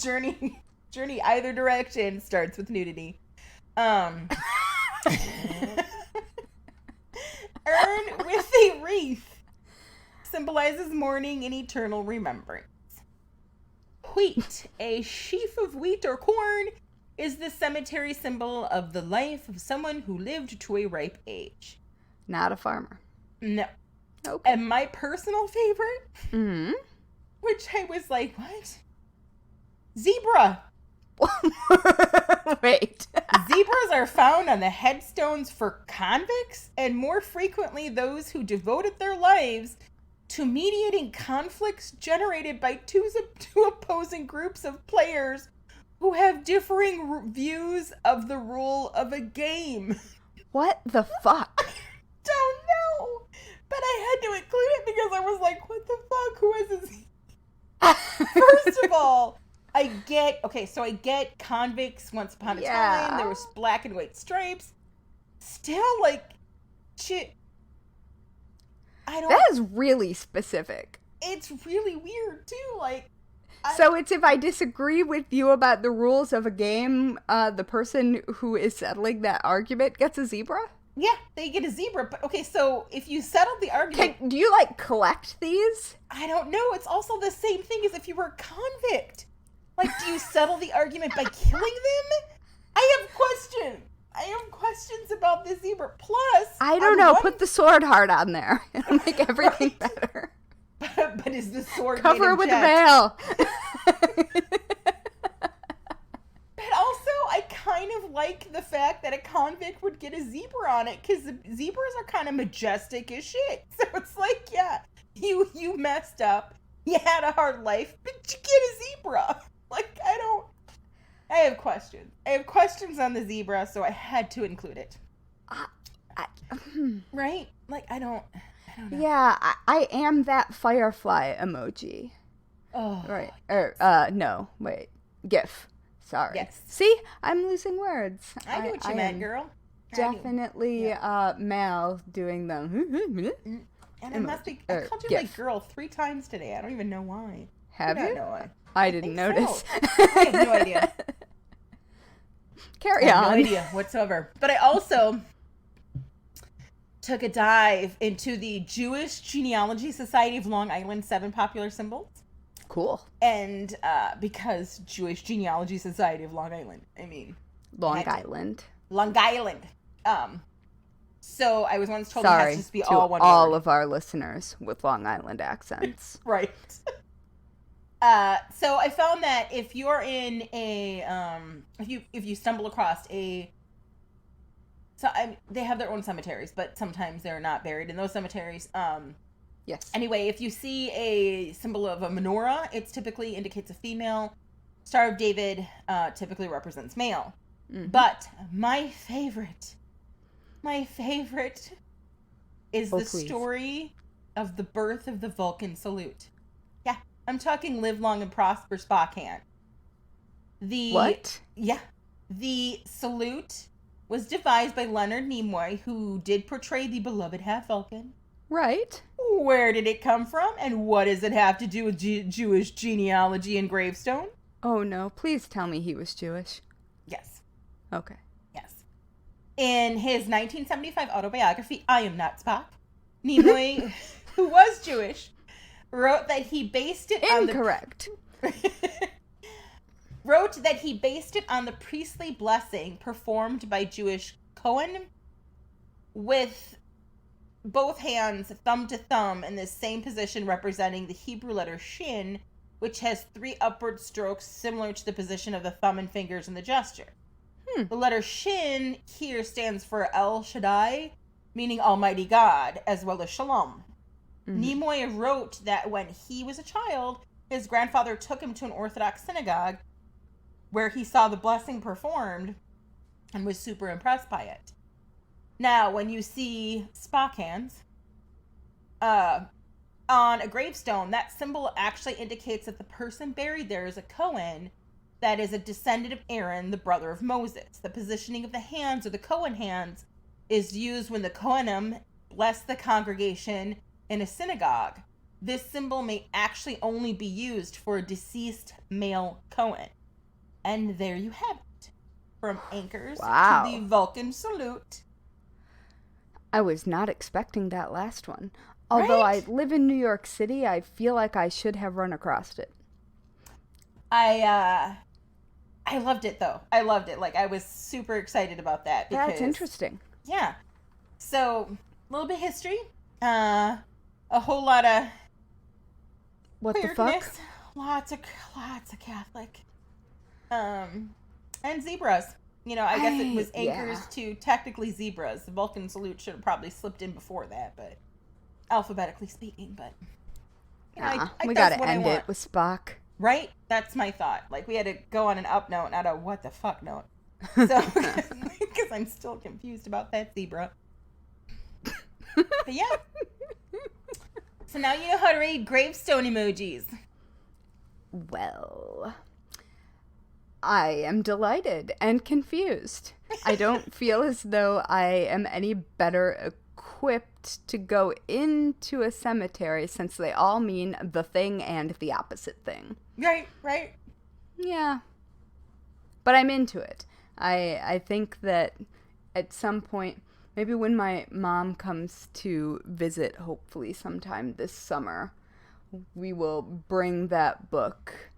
journey either direction starts with nudity. Urn with a wreath symbolizes mourning and eternal remembrance. Wheat, a sheaf of wheat or corn, is the cemetery symbol of the life of someone who lived to a ripe age. Not a farmer. No. Okay. And my personal favorite, Mm-hmm. which I was like, what? Zebra. Wait. Zebras are found on the headstones for convicts, and more frequently those who devoted their lives to mediating conflicts generated by two opposing groups of players who have differing views of the rule of a game. What the fuck? Don't know, but I had to include it because I was like, what the fuck? Who is this? First of all, I get convicts once upon a time. There was black and white stripes. Still, like, shit. That is really specific. It's really weird, too. Like, so it's if I disagree with you about the rules of a game, the person who is settling that argument gets a zebra? yeah, they get a zebra. But, okay, so if you settle the argument... Do you, like, collect these? I don't know. It's also the same thing as if you were a convict. Like, do you settle the argument by killing them? I have questions about the zebra. Plus, I don't know. Put the sword heart on there. It'll make everything better. But is the sword cover it with a jet? veil? But also, I kind of like the fact that a convict would get a zebra on it, because zebras are kind of majestic as shit. So it's like, yeah, you messed up. You had a hard life, but you get a zebra. Like, I have questions. I have questions on the zebra, so I had to include it. Right? Like, I don't know. Yeah, I am that firefly emoji. Oh. Right. No, wait. GIF. Sorry. Yes. See? I'm losing words. I knew what you meant, girl. Definitely Mal doing them. And I must be, I called you like girl 3 times today. I don't even know why. Have you? Know why. I didn't notice. So. I have no idea. Carry on. No idea whatsoever. But I also took a dive into the Jewish Genealogy Society of Long Island 7 popular symbols. Cool. And because Jewish Genealogy Society of Long Island, I mean. Long Island. Long Island. So I was once told it Sorry has to be to all one all word. of our listeners with Long Island accents. Right. So I found that if you're in a if you stumble across they have their own cemeteries, but sometimes they're not buried in those cemeteries. Yes. Anyway, if you see a symbol of a menorah, it typically indicates a female. Star of David typically represents male. Mm-hmm. But my favorite is the story of the birth of the Vulcan salute. Yeah, I'm talking live long and prosper Spokane. What? Yeah. The salute was devised by Leonard Nimoy, who did portray the beloved half Vulcan. Right. Where did it come from, and what does it have to do with Jewish genealogy and Gravestone? Oh no, please tell me he was Jewish. Yes. Okay. Yes. In his 1975 autobiography, I Am Not Spock, Nimoy, who was Jewish, wrote that he based it Incorrect. wrote that he based it on the priestly blessing performed by Jewish Cohen with both hands thumb to thumb in the same position, representing the Hebrew letter Shin, which has 3 upward strokes similar to the position of the thumb and fingers in the gesture. The letter Shin here stands for El Shaddai, meaning Almighty God, as well as Shalom. Nimoy wrote that when he was a child, his grandfather took him to an Orthodox synagogue where he saw the blessing performed and was super impressed by it. Now, when you see Spock hands on a gravestone, that symbol actually indicates that the person buried there is a Cohen that is a descendant of Aaron, the brother of Moses. The positioning of the hands, or the Cohen hands, is used when the Kohanim bless the congregation in a synagogue. This symbol may actually only be used for a deceased male Cohen. And there you have it. From anchors to the Vulcan salute. I was not expecting that last one. Although I live in New York City, I feel like I should have run across it. I loved it, though. I loved it. Like, I was super excited about that. Because, that's interesting. Yeah. So, a little bit of history. A whole lot of what weirdness. The fuck? Lots of Catholic. And zebras. You know, I guess it was anchors to technically zebras. The Vulcan salute should have probably slipped in before that, but alphabetically speaking, but you know, we gotta end it with Spock. Right? That's my thought. Like, we had to go on an up note, not a what the fuck note. So, because I'm still confused about that zebra. But yeah. So now you know how to read gravestone emojis. Well, I am delighted and confused. I don't feel as though I am any better equipped to go into a cemetery, since they all mean the thing and the opposite thing. Right. Yeah. But I'm into it. I think that at some point, maybe when my mom comes to visit, hopefully sometime this summer, we will bring that book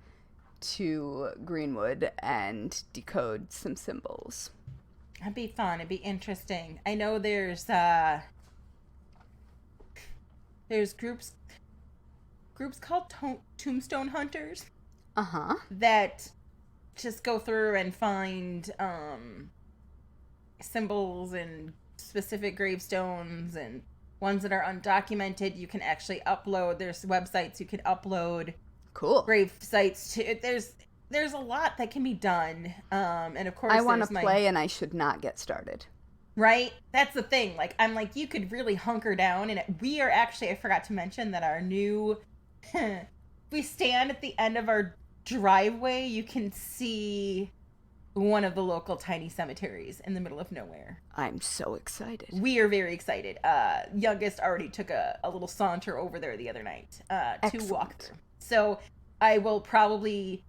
to Greenwood and decode some symbols. That'd be fun. It'd be interesting. I know there's groups called Tombstone Hunters. That just go through and find symbols and specific gravestones and ones that are undocumented. You can actually upload. There's websites you can upload. Cool. Grave sites to. There's a lot that can be done. And of course, I want to play, and I should not get started. Right? That's the thing. Like, I'm like, you could really hunker down, and we are actually, I forgot to mention that our new, we stand at the end of our driveway, you can see one of the local tiny cemeteries in the middle of nowhere. I'm so excited. We are very excited. Youngest already took a little saunter over there the other night to walk through. So I will probably,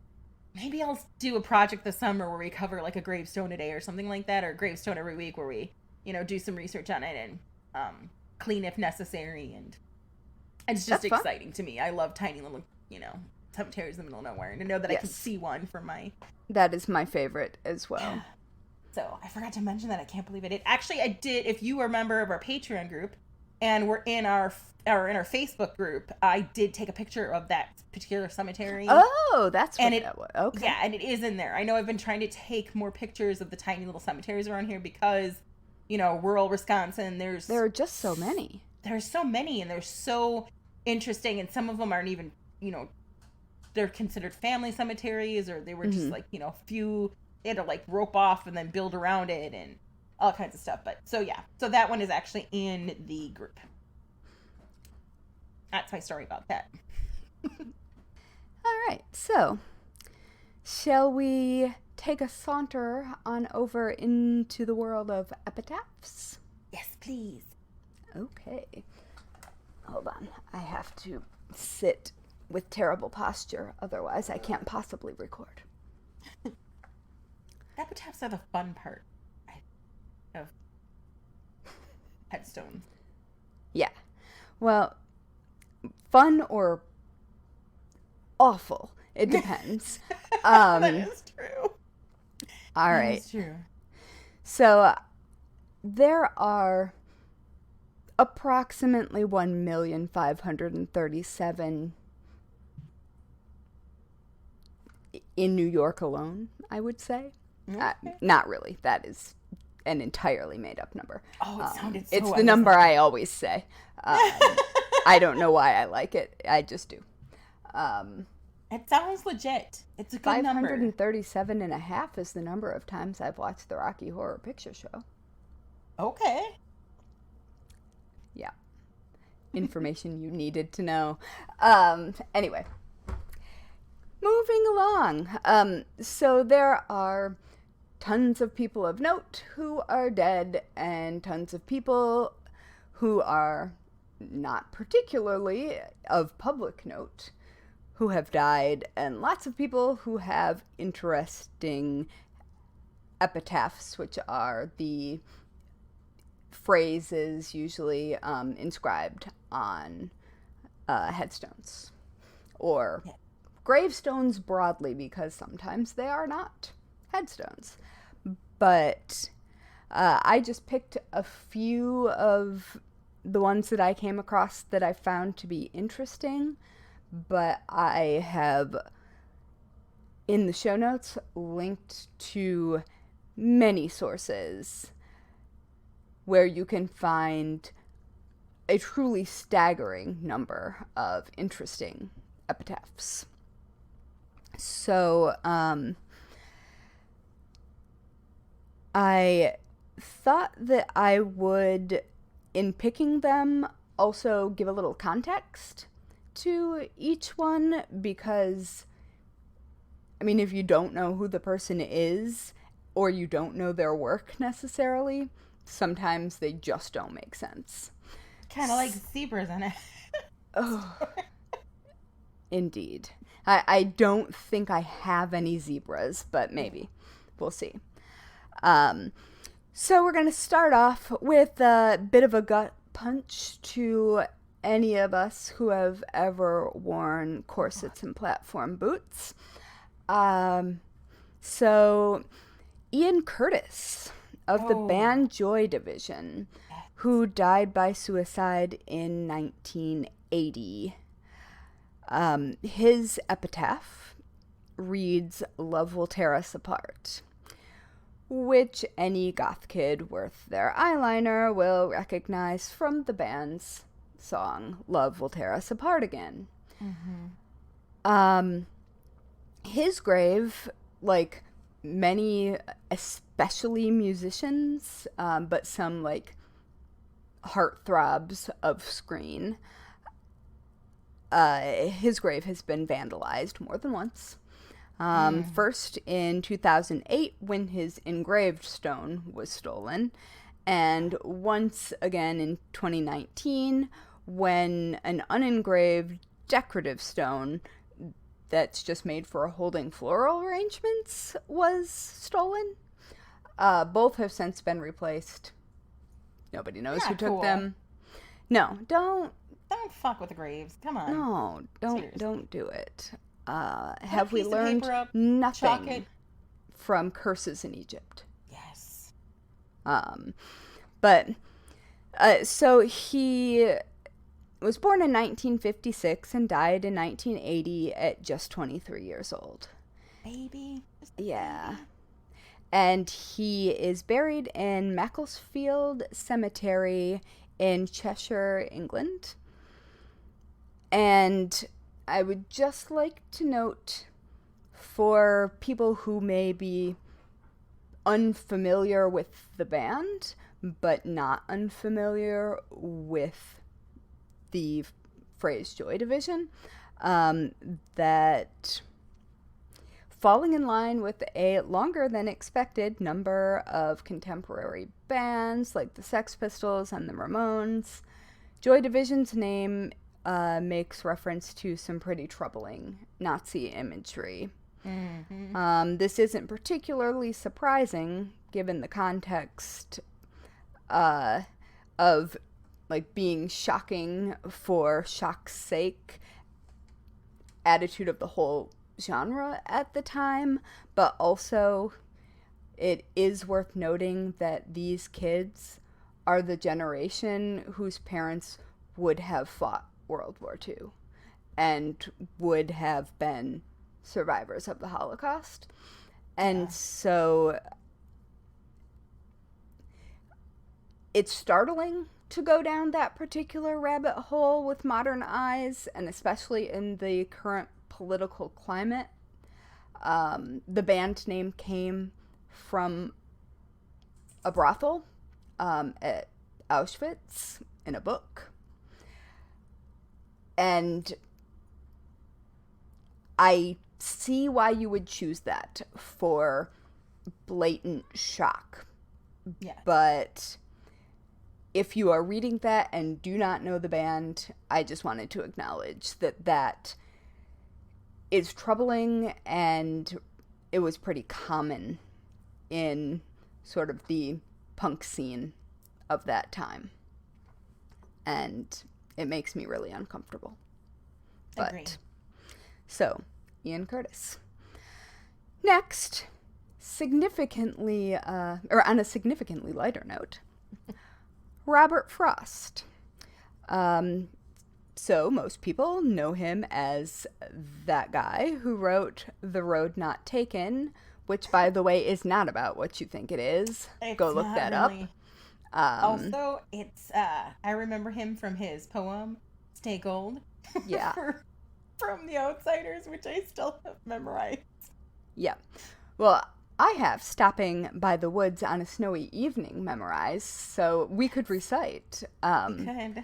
maybe I'll do a project this summer where we cover like a gravestone a day or something like that, or a gravestone every week where we, do some research on it and clean if necessary. And it's just exciting to me. I love tiny little, cemeteries in the middle of nowhere, and to know that I can see one from my... That is my favorite as well. So I forgot to mention that. I can't believe it. Actually, I did. If you are a member of our Patreon group and we're in our Facebook group, I did take a picture of that particular cemetery. Oh, that's what that was. Okay. Yeah, and it is in there. I know I've been trying to take more pictures of the tiny little cemeteries around here because, rural Wisconsin, there are just so many. There's so many, and they're so interesting, and some of them aren't even, they're considered family cemeteries, or they were just like, few, they had to like rope off and then build around it and all kinds of stuff. But so that one is actually in the group. That's my story about that. All right. So shall we take a saunter on over into the world of epitaphs? Yes, please. Okay. Hold on. I have to sit with terrible posture, otherwise I can't possibly record. Epitaphs are the fun part of headstones. Yeah. Well, fun or awful. It depends. That is true. All right. That is true. So there are approximately 1,537,000 in New York alone, I would say. Okay. Not really. That is an entirely made-up number. Oh, it sounded so It's the number I always say. I don't know why I like it. I just do. It sounds legit. It's a good number. 537 and a half is the number of times I've watched the Rocky Horror Picture Show. Okay. Yeah. Information you needed to know. Anyway. Moving along. So there are tons of people of note who are dead and tons of people who are not particularly of public note who have died, and lots of people who have interesting epitaphs, which are the phrases usually inscribed on headstones or gravestones broadly, because sometimes they are not headstones. But I just picked a few of the ones that I came across that I found to be interesting, but I have in the show notes linked to many sources where you can find a truly staggering number of interesting epitaphs. So, I thought that I would, in picking them, also give a little context to each one, because, I mean, if you don't know who the person is, or you don't know their work necessarily, sometimes they just don't make sense. Kind of like zebras in it. Oh, indeed. I don't think I have any zebras, but maybe. We'll see. So we're going to start off with a bit of a gut punch to any of us who have ever worn corsets and platform boots. So Ian Curtis of the band Joy Division, who died by suicide in 1980. His epitaph reads, "Love will tear us apart," which any goth kid worth their eyeliner will recognize from the band's song, "Love Will Tear Us Apart Again." Mm-hmm. His grave, like many, especially musicians, but some like heartthrobs of screen, his grave has been vandalized more than once. First in 2008 when his engraved stone was stolen, and once again in 2019 when an unengraved decorative stone that's just made for holding floral arrangements was stolen. Both have since been replaced. Nobody knows who took them. No, don't fuck with the graves. Come on. No, Seriously. don't do it. Have we piece of learned paper up, nothing chalk it. from curses in Egypt? Yes. So he was born in 1956 and died in 1980 at just 23 years old. Baby. Yeah. Baby. And he is buried in Macclesfield Cemetery in Cheshire, England. And I would just like to note, for people who may be unfamiliar with the band, but not unfamiliar with the phrase Joy Division, that falling in line with a longer than expected number of contemporary bands like the Sex Pistols and the Ramones. Joy Division's name makes reference to some pretty troubling Nazi imagery. Mm-hmm. This isn't particularly surprising given the context of like being shocking for shock's sake attitude of the whole genre at the time, but also it is worth noting that these kids are the generation whose parents would have fought World War II and would have been survivors of the Holocaust. And so it's startling to go down that particular rabbit hole with modern eyes, and especially in the current political climate. The band name came from a brothel at Auschwitz in a book. And I see why you would choose that for blatant shock. Yes. But if you are reading that and do not know the band, I just wanted to acknowledge that is troubling, and it was pretty common in sort of the punk scene of that time. And it makes me really uncomfortable. Agreed. So, Ian Curtis. Next, significantly, or on a significantly lighter note, Robert Frost. So most people know him as that guy who wrote The Road Not Taken, which, by the way, is not about what you think it is. Go look that really up. Also, it's I remember him from his poem Stay Gold. Yeah. From The Outsiders, which I still have memorized. Yeah. Well, I have Stopping by the Woods on a Snowy Evening memorized, so we could recite. Good.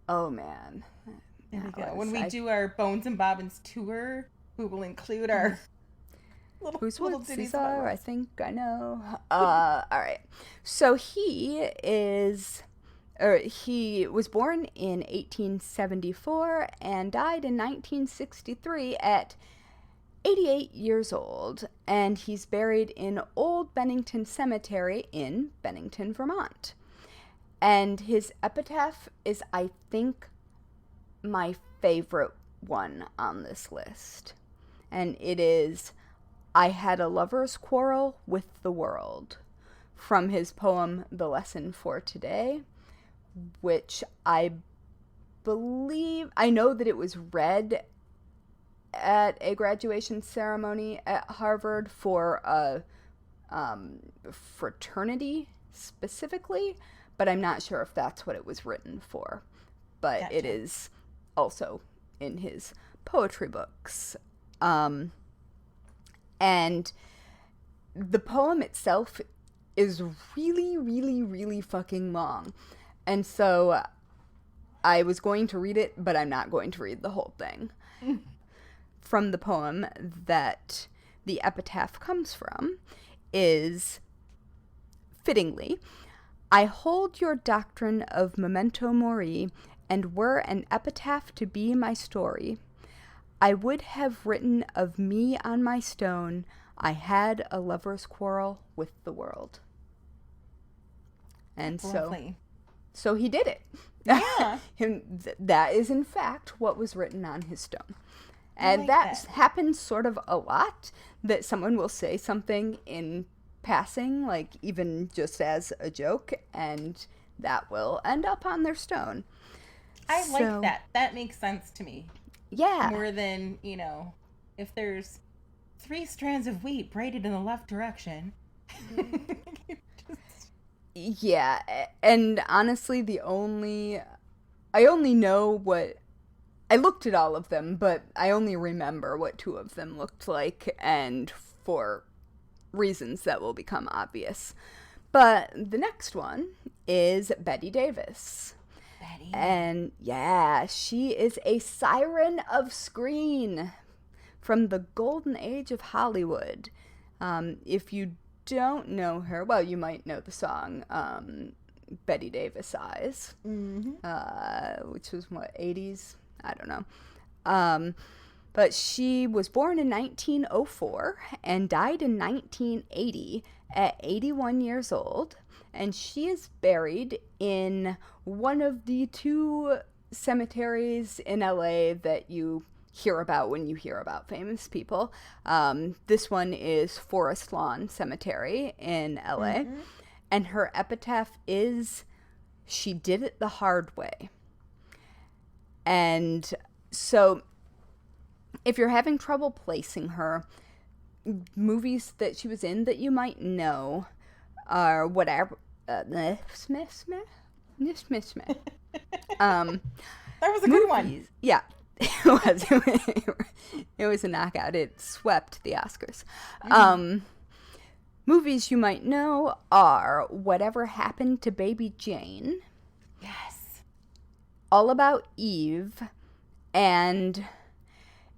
Oh, man. There we go. When we do our Bones and Bobbins tour, we will include our Who's little what? ditties Caesar, about I think I know. All right. So he was born in 1874 and died in 1963 at 88 years old, and he's buried in Old Bennington Cemetery in Bennington, Vermont. And his epitaph is, I think, my favorite one on this list. And it is, I had a lover's quarrel with the world, from his poem The Lesson for Today, which I know that it was read at a graduation ceremony at Harvard for a fraternity specifically, but I'm not sure if that's what it was written for. But Gotcha. It is also in his poetry books. And the poem itself is really, really, really fucking long. And so I was going to read it, but I'm not going to read the whole thing. From the poem that the epitaph comes from is, fittingly, I hold your doctrine of memento mori, and were an epitaph to be my story, I would have written of me on my stone, I had a lover's quarrel with the world. And so he did it. Yeah. That is, in fact, what was written on his stone. And like that that. happens sort of a lot, that someone will say something in passing, like even just as a joke, and that will end up on their stone. I like that. That makes sense to me. Yeah. More than, if there's 3 strands of wheat braided in the left direction. Yeah. And honestly, I only know what, I looked at all of them, but I only remember what 2 of them looked like, and for reasons that will become obvious. But the next one is Betty Davis. Betty. And yeah, she is a siren of screen. from the golden age of Hollywood. If you don't know her, well, you might know the song Betty Davis Eyes, which was, what, 80s? I don't know. But she was born in 1904 and died in 1980 at 81 years old. And she is buried in one of the 2 cemeteries in LA that you hear about when you hear about famous people. This one is Forest Lawn Cemetery in LA. And her epitaph is, "She did it the hard way." And so if you're having trouble placing her, movies that she was in that you might know are whatever. That was a good one. Yeah, it was. It was a knockout. It swept the Oscars. Movies you might know are Whatever Happened to Baby Jane. Yes. All About Eve, and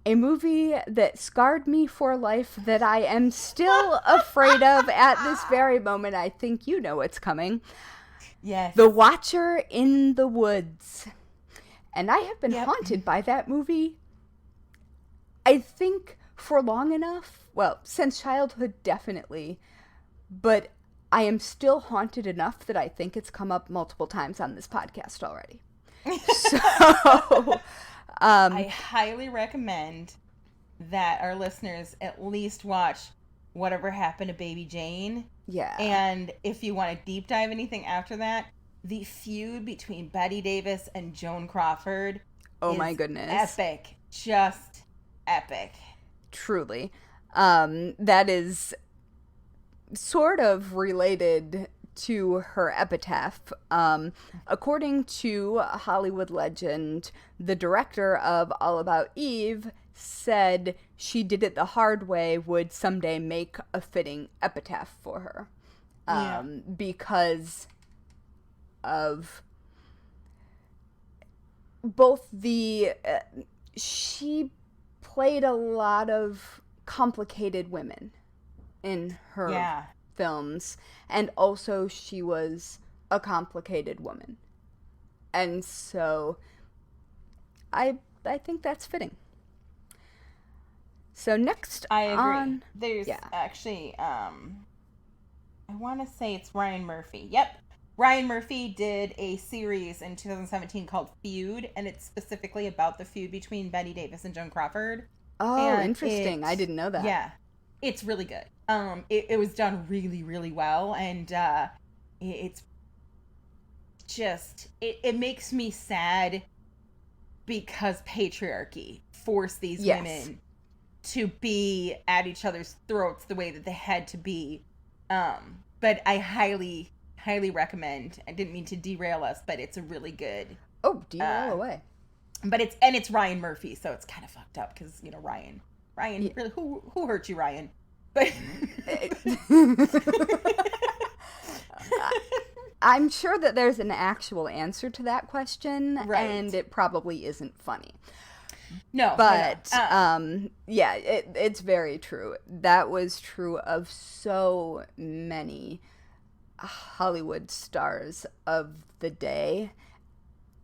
a movie that scarred me for life that I am still afraid of at this very moment. I think you know what's coming. Yes. The Watcher in the Woods. And I have been haunted by that movie, I think, for long enough. Well, since childhood, definitely. But I am still haunted enough that I think it's come up multiple times on this podcast already. So I highly recommend that our listeners at least watch Whatever Happened to Baby Jane. Yeah. And if you want to deep dive anything after that, the feud between Betty Davis and Joan Crawford. Oh my goodness. Epic. Just epic. Truly. That is sort of related to her epitaph. According to a Hollywood legend, the director of All About Eve said she did it the hard way would someday make a fitting epitaph for her. Because of both the... she played a lot of complicated women in her films, and also she was a complicated woman, and so I think that's fitting. So next, I agree. There's actually I want to say it's Ryan Murphy. Yep, Ryan Murphy did a series in 2017 called Feud, and it's specifically about the feud between Betty Davis and Joan Crawford. Oh, and interesting. I didn't know that. Yeah, it's really good. It was done really, really well, and it's just it makes me sad because patriarchy forced these women to be at each other's throats the way that they had to be. But I highly recommend. I didn't mean to derail us, but it's a really good. Oh, derail away. But it's Ryan Murphy, so it's kind of fucked up because Ryan, really, who hurt you, Ryan? But I'm sure that there's an actual answer to that question, and it probably isn't funny. No, but it's very true. That was true of so many Hollywood stars of the day,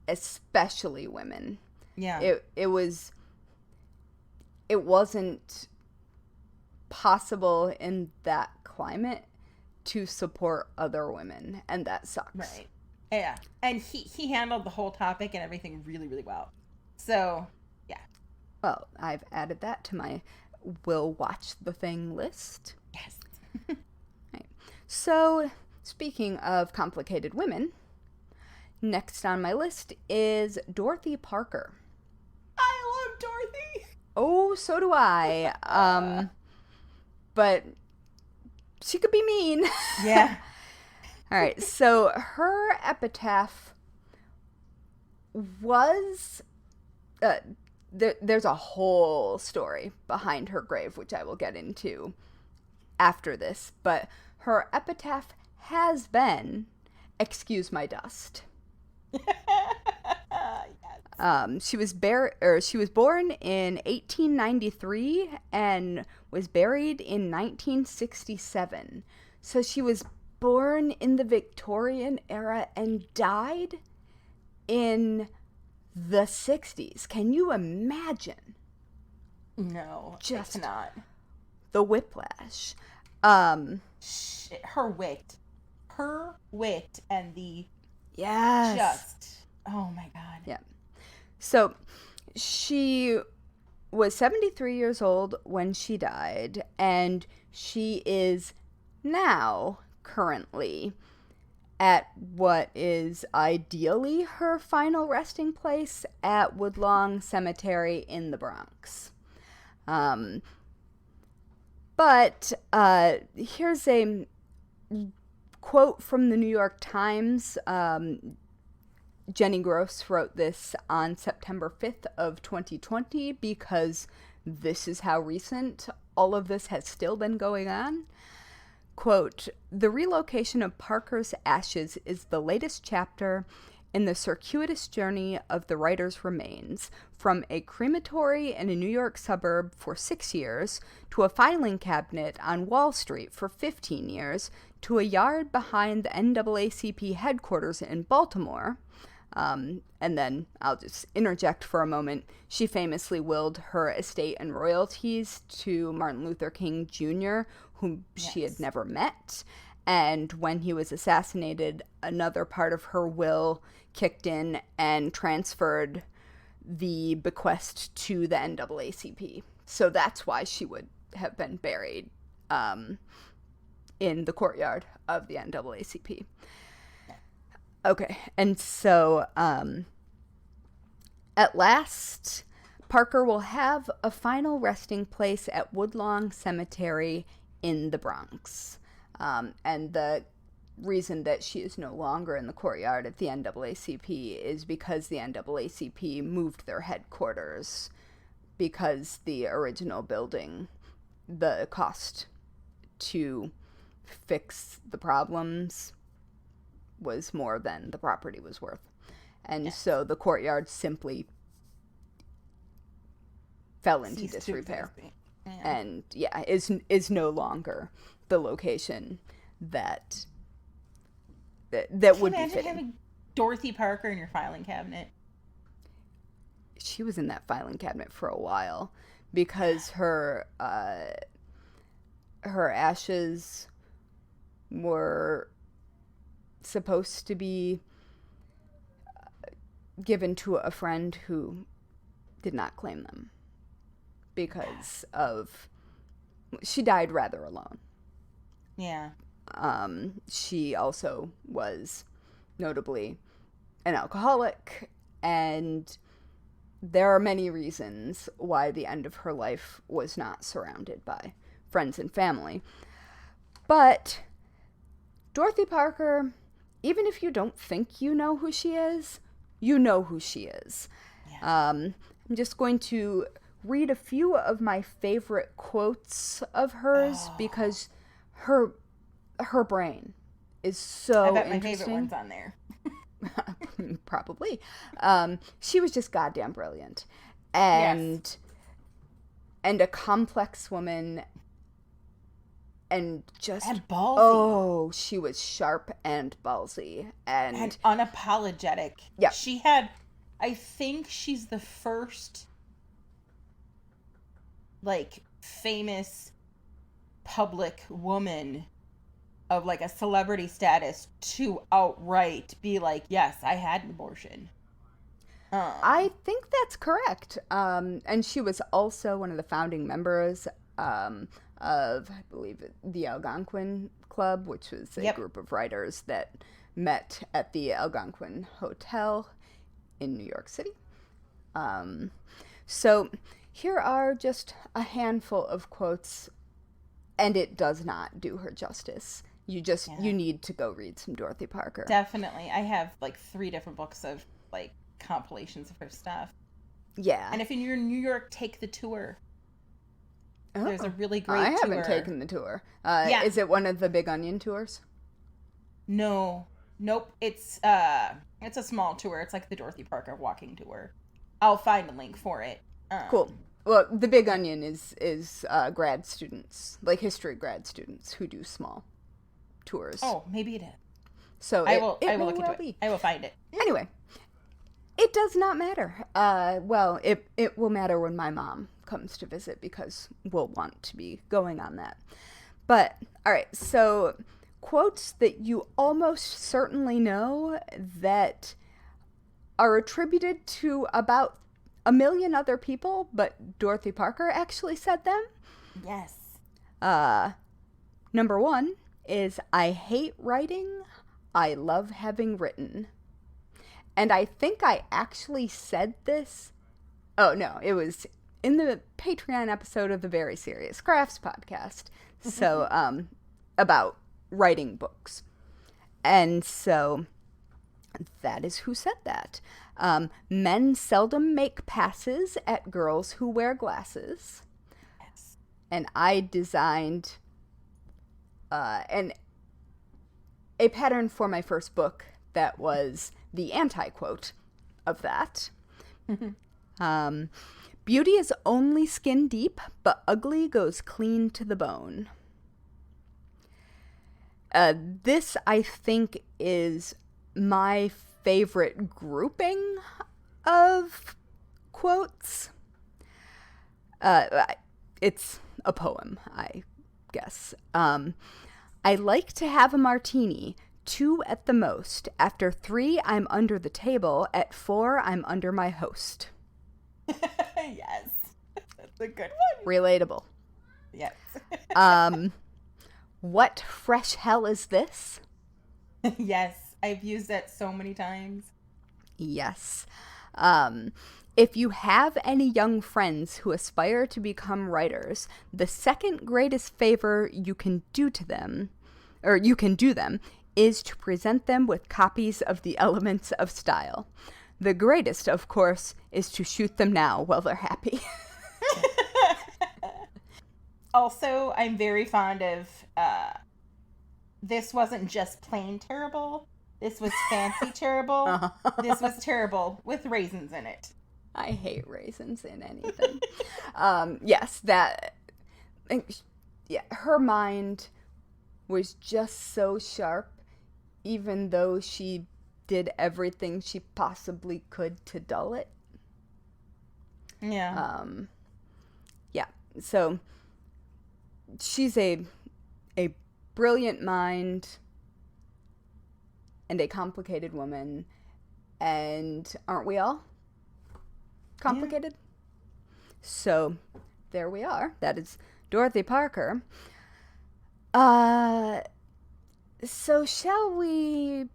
especially women. Yeah, it wasn't possible in that climate to support other women, and that sucks. Right. Yeah, and he handled the whole topic and everything really, really well. So, yeah. Well, I've added that to my will watch the thing list. Yes. Right. So, speaking of complicated women, next on my list is Dorothy Parker. I love Dorothy. Oh, so do I. But she could be mean. Yeah. All right. So her epitaph was... there's a whole story behind her grave, which I will get into after this. But her epitaph has been, "Excuse my dust." Yes. She was born in 1893 and was buried in 1967. So she was born in the Victorian era and died in the 60s. Can you imagine? No, Just I cannot. The whiplash. Her wit, and the oh my god. Yeah. So she was 73 years old when she died, and she is now currently at what is ideally her final resting place at Woodlawn Cemetery in the Bronx. But here's a quote from the New York Times. Jenny Gross wrote this on September 5th of 2020 because this is how recent all of this has still been going on. Quote, "The relocation of Parker's ashes is the latest chapter in the circuitous journey of the writer's remains, from a crematory in a New York suburb for 6 years, to a filing cabinet on Wall Street for 15 years, to a yard behind the NAACP headquarters in Baltimore." And then I'll just interject for a moment. She famously willed her estate and royalties to Martin Luther King Jr., whom she had never met. And when he was assassinated, another part of her will kicked in and transferred the bequest to the NAACP. So that's why she would have been buried in the courtyard of the NAACP. Okay, and so at last, Parker will have a final resting place at Woodlawn Cemetery in the Bronx. And the reason that she is no longer in the courtyard at the NAACP is because the NAACP moved their headquarters, because the original building, the cost to fix the problems was more than the property was worth. And so the courtyard simply fell into disrepair. And is no longer the location that would be fitting. Having Dorothy Parker in your filing cabinet? She was in that filing cabinet for a while because her ashes were supposed to be given to a friend who did not claim them because she died rather alone. Yeah. She also was notably an alcoholic, and there are many reasons why the end of her life was not surrounded by friends and family. But Dorothy Parker, even if you don't think you know who she is, you know who she is. Yeah. I'm just going to read a few of my favorite quotes of hers because her brain is so I bet my interesting. favorite one's on there. Probably. She was just goddamn brilliant. And a complex woman, and just ballsy. She was sharp and ballsy and unapologetic. Yeah. I think she's the first famous public woman of a celebrity status to outright be like, yes, I had an abortion. I think that's correct. And she was also one of the founding members of, I believe, the Algonquin Club, which was a group of writers that met at the Algonquin Hotel in New York City. So here are just a handful of quotes, and it does not do her justice. You need to go read some Dorothy Parker. Definitely. I have 3 different books of compilations of her stuff. Yeah. And if you're in New York, take the tour. Oh, there's a really great tour. I haven't taken the tour. Is it one of the Big Onion tours? No. Nope. It's a small tour. It's like the Dorothy Parker walking tour. I'll find a link for it. Cool. Well, the Big Onion is grad students, like history grad students who do small tours. Oh, maybe it is. So I will may look well into be. it. I will find it. Anyway, it does not matter. Well, it will matter when my mom comes to visit because we'll want to be going on that. But, all right, so quotes that you almost certainly know that are attributed to about 1 million other people, but Dorothy Parker actually said them. Yes. Number 1 is, I hate writing. I love having written. And I think I actually said this. Oh, no, it was in the Patreon episode of the Very Serious Crafts podcast. So, about writing books. And so that is who said that. Men seldom make passes at girls who wear glasses. Yes. And I designed a pattern for my first book that was the anti-quote of that. Beauty is only skin deep, but ugly goes clean to the bone. This, I think, is my favorite grouping of quotes. It's a poem, I guess. I like to have a martini, 2 at the most. After 3, I'm under the table. At 4, I'm under my host. Yes. That's a good one. Relatable. Yes. What fresh hell is this? Yes. I've used that so many times. Yes. If you have any young friends who aspire to become writers, the second greatest favor you can do them, is to present them with copies of the Elements of Style. The greatest, of course, is to shoot them now while they're happy. Also, I'm very fond of, this wasn't just plain terrible. This was fancy terrible. This was terrible with raisins in it. I hate raisins in anything. Yes, that... Yeah, her mind was just so sharp, even though she did everything she possibly could to dull it. Yeah. Yeah, so she's a brilliant mind and a complicated woman, and aren't we all complicated? Yeah. So there we are. That is Dorothy Parker. So shall we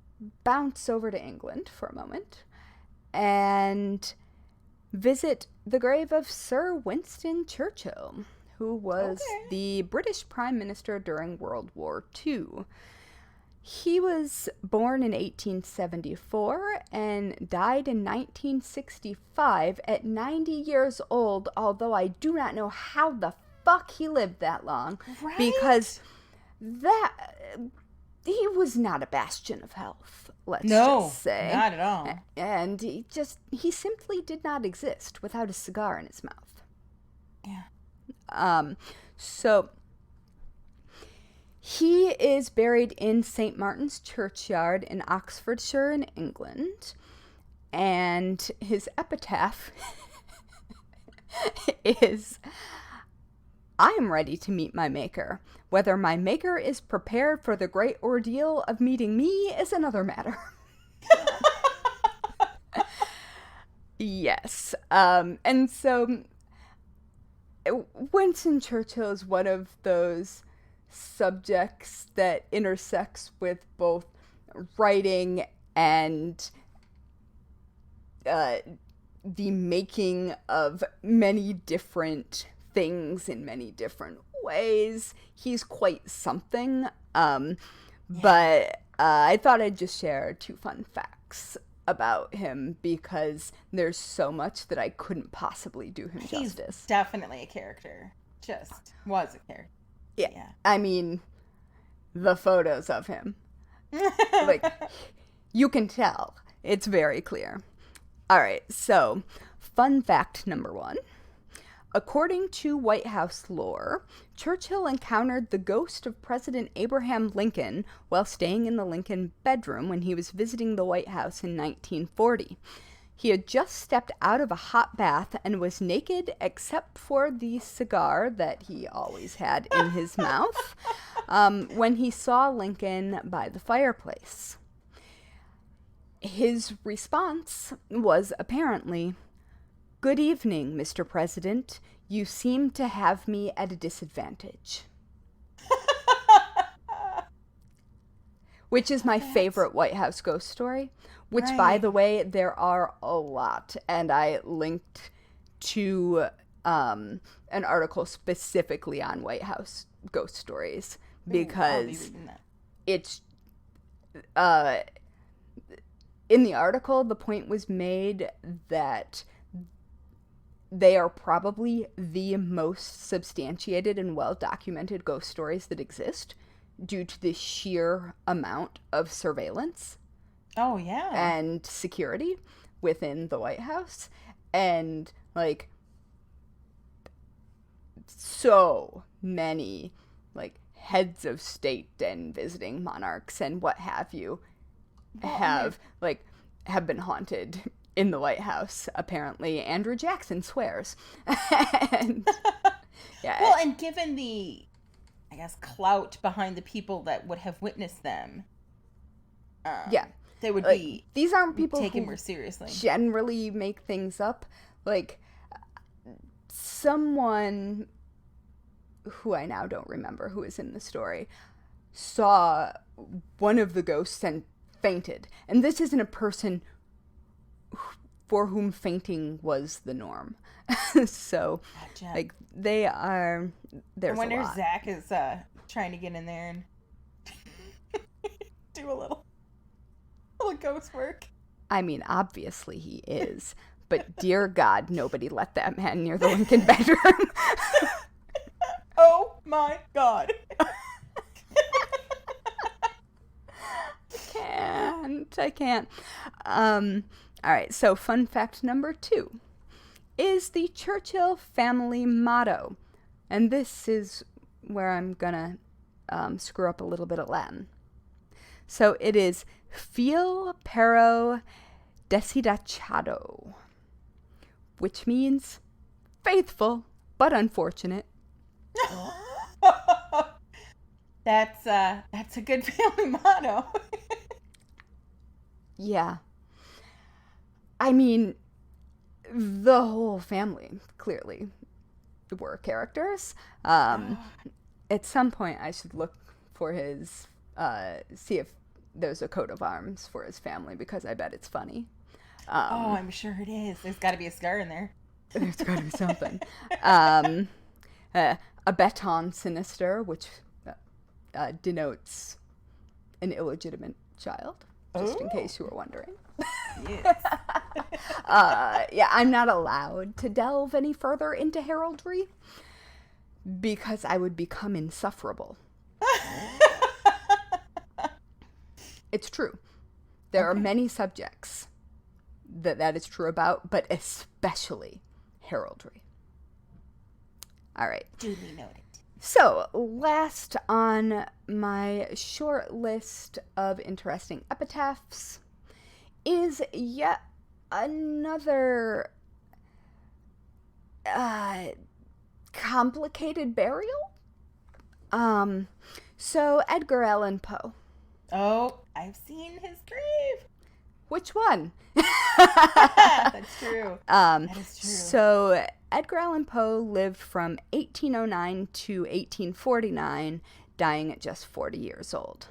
bounce over to England for a moment and visit the grave of Sir Winston Churchill, who was the British Prime Minister during World War II. He was born in 1874 and died in 1965 at 90 years old, although I do not know how the fuck he lived that long. Right? Because he was not a bastion of health, let's just say. No, not at all. And he simply did not exist without a cigar in his mouth. Yeah. So he is buried in St. Martin's Churchyard in Oxfordshire in England. And his epitaph is, I am ready to meet my maker. Whether my maker is prepared for the great ordeal of meeting me is another matter. Yes. And so Winston Churchill is one of those subjects that intersects with both writing and the making of many different things in many different ways. He's quite something. But I thought I'd just share 2 fun facts about him because there's so much that I couldn't possibly do him justice. He's definitely a character. Just was a character. Yeah. I mean, the photos of him. Like, you can tell. It's very clear. All right, so fun fact number 1. According to White House lore, Churchill encountered the ghost of President Abraham Lincoln while staying in the Lincoln bedroom when he was visiting the White House in 1940. He had just stepped out of a hot bath and was naked except for the cigar that he always had in his mouth when he saw Lincoln by the fireplace. His response was apparently, "Good evening, Mr. President. You seem to have me at a disadvantage." Which is my favorite White House ghost story. Which, by the way, there are a lot. And I linked to an article specifically on White House ghost stories. Because it's... in the article, the point was made that they are probably the most substantiated and well-documented ghost stories that exist due to the sheer amount of surveillance. Oh, yeah. And security within the White House. And, like, so many, like, heads of state and visiting monarchs and what have you have been haunted in the White House. Apparently, Andrew Jackson swears. And, yeah. Well, and given the, I guess, clout behind the people that would have witnessed them. Yeah. They would be these aren't people taken who more seriously. Generally make things up. Like, someone who I now don't remember who is in the story saw one of the ghosts and fainted. And this isn't a person for whom fainting was the norm. So, gotcha. Like, they are... There's I wonder a if lot. Zach is trying to get in there and do a little ghost work. I mean, obviously he is. But dear God, nobody let that man near the Lincoln bedroom. Oh my God. I can't. All right, so fun fact number 2 is the Churchill family motto. And this is where I'm gonna screw up a little bit of Latin. So it is Fiel pero desidachado, which means faithful but unfortunate. That's a good family motto. Yeah. I mean, the whole family clearly were characters. At some point, I should look for his, see if there's a coat of arms for his family, because I bet it's funny. I'm sure it is. There's got to be a scar in there. There's got to be something. A baton sinister, which denotes an illegitimate child, just in case you were wondering. Yes. Yeah, I'm not allowed to delve any further into heraldry because I would become insufferable. It's true. There are many subjects that is true about, but especially heraldry. All right. Duly noted. So, last on my short list of interesting epitaphs is yet another complicated burial. So Edgar Allan Poe. Oh, I've seen his grave. Which one? That's true. That is true. So Edgar Allan Poe lived from 1809 to 1849, dying at just 40 years old.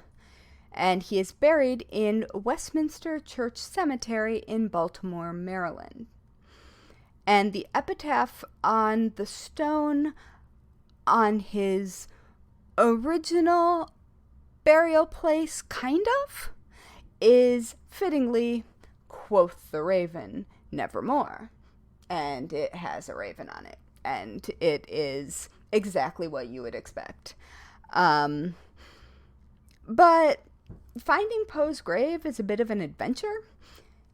And he is buried in Westminster Church Cemetery in Baltimore, Maryland. And the epitaph on the stone on his original burial place, kind of, is fittingly, "Quoth the raven, nevermore." And it has a raven on it. And it is exactly what you would expect. But finding Poe's grave is a bit of an adventure.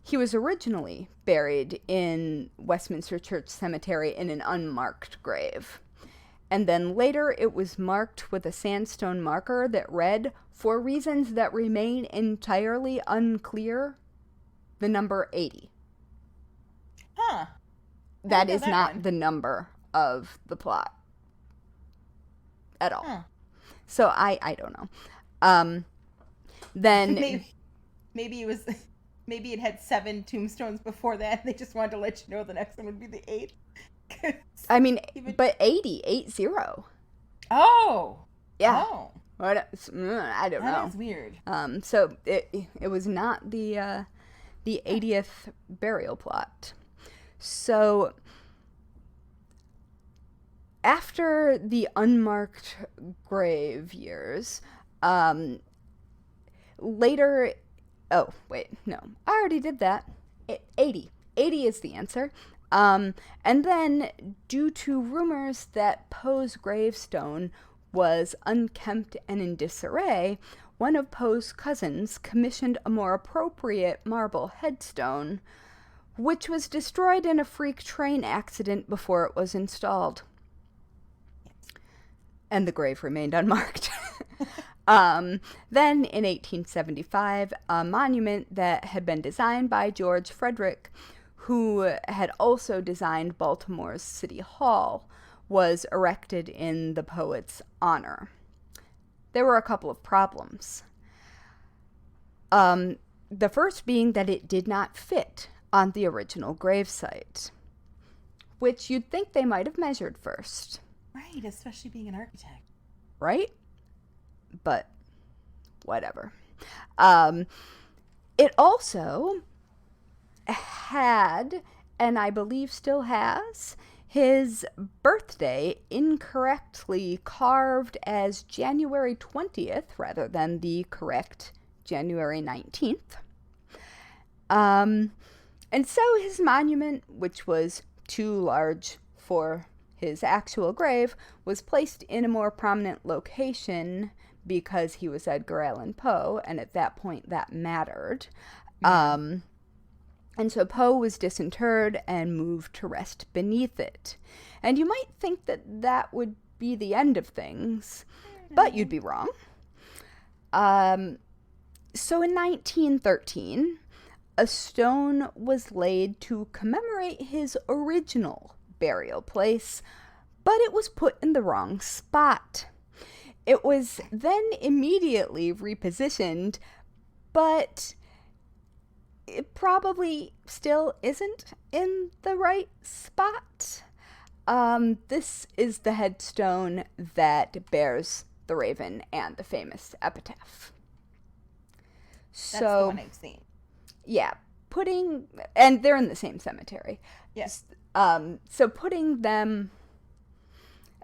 He was originally buried in Westminster Church Cemetery in an unmarked grave. And then later it was marked with a sandstone marker that read, for reasons that remain entirely unclear, the number 80. Huh. That is not the number of the plot at all. Huh. So I don't know. Then maybe it was maybe it had 7 tombstones before that. They just wanted to let you know the next one would be the 8th. I mean, but 80. Oh. Yeah. Oh. I don't know. That is weird. So it was not the 80th burial plot. So after the unmarked grave years, later, oh wait, no, I already did that. 80 is the answer. And then, due to rumors that Poe's gravestone was unkempt and in disarray, one of Poe's cousins commissioned a more appropriate marble headstone, which was destroyed in a freak train accident before it was installed. And the grave remained unmarked. Then, in 1875, a monument that had been designed by George Frederick, who had also designed Baltimore's City Hall, was erected in the poet's honor. There were a couple of problems. The first being that it did not fit on the original gravesite, which you'd think they might have measured first. Right, especially being an architect. Right? But whatever. It also had, and I believe still has, his birthday incorrectly carved as January 20th rather than the correct January 19th. And so his monument, which was too large for his actual grave, was placed in a more prominent location because he was Edgar Allan Poe, and at that point that mattered. And so Poe was disinterred and moved to rest beneath it. And you might think that that would be the end of things, but you'd be wrong. So in 1913, a stone was laid to commemorate his original burial place, but it was put in the wrong spot. It was then immediately repositioned, but it probably still isn't in the right spot. This is the headstone that bears the raven and the famous epitaph. That's the one I've seen. Yeah, and they're in the same cemetery. Yes. So putting them,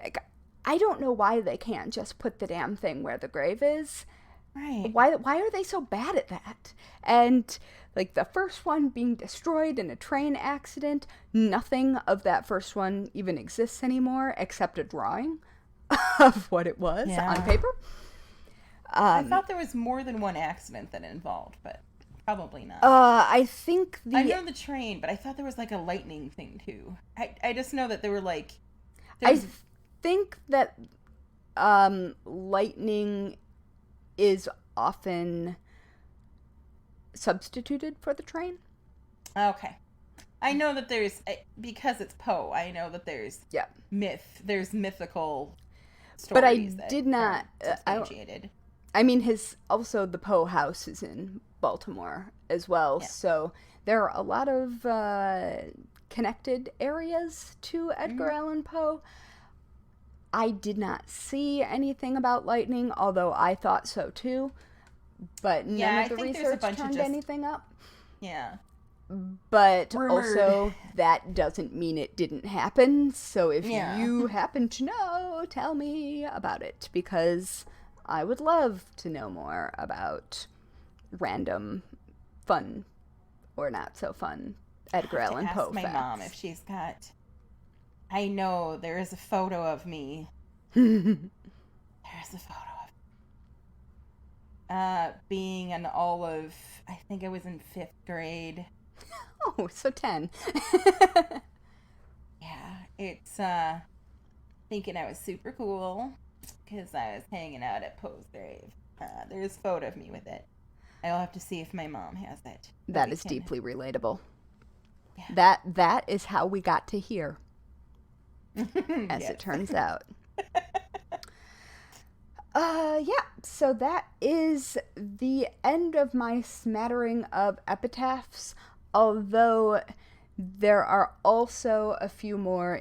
like, I don't know why they can't just put the damn thing where the grave is. Right. Why are they so bad at that? And like the first one being destroyed in a train accident, nothing of that first one even exists anymore except a drawing of what it was on paper. I thought there was more than one accident that involved, but probably not. I think I know the train, but I thought there was like a lightning thing too. I just know that there were like. I think that lightning is often substituted for the train. Okay. I know that there's, because it's Poe, I know that there's there's mythical stories. But I did not, substantiated. I mean, the Poe house is in Baltimore as well, so there are a lot of connected areas to Edgar Allan Poe. I did not see anything about lightning, although I thought so too. But none of the research turned anything up. Yeah. But also, that doesn't mean it didn't happen. So if you happen to know, tell me about it. Because I would love to know more about random, fun, or not so fun Edgar Allan Poe facts. Ask my mom if she's got... I know there is a photo of me. There's a photo of being an olive. I think I was in 5th grade. Oh, so 10. Yeah, it's thinking I was super cool because I was hanging out at Poe's grave. There's a photo of me with it. I'll have to see if my mom has it. That is deeply relatable. Yeah. That is how we got to here, as Yes. it turns out. Yeah, so that is the end of my smattering of epitaphs, although there are also a few more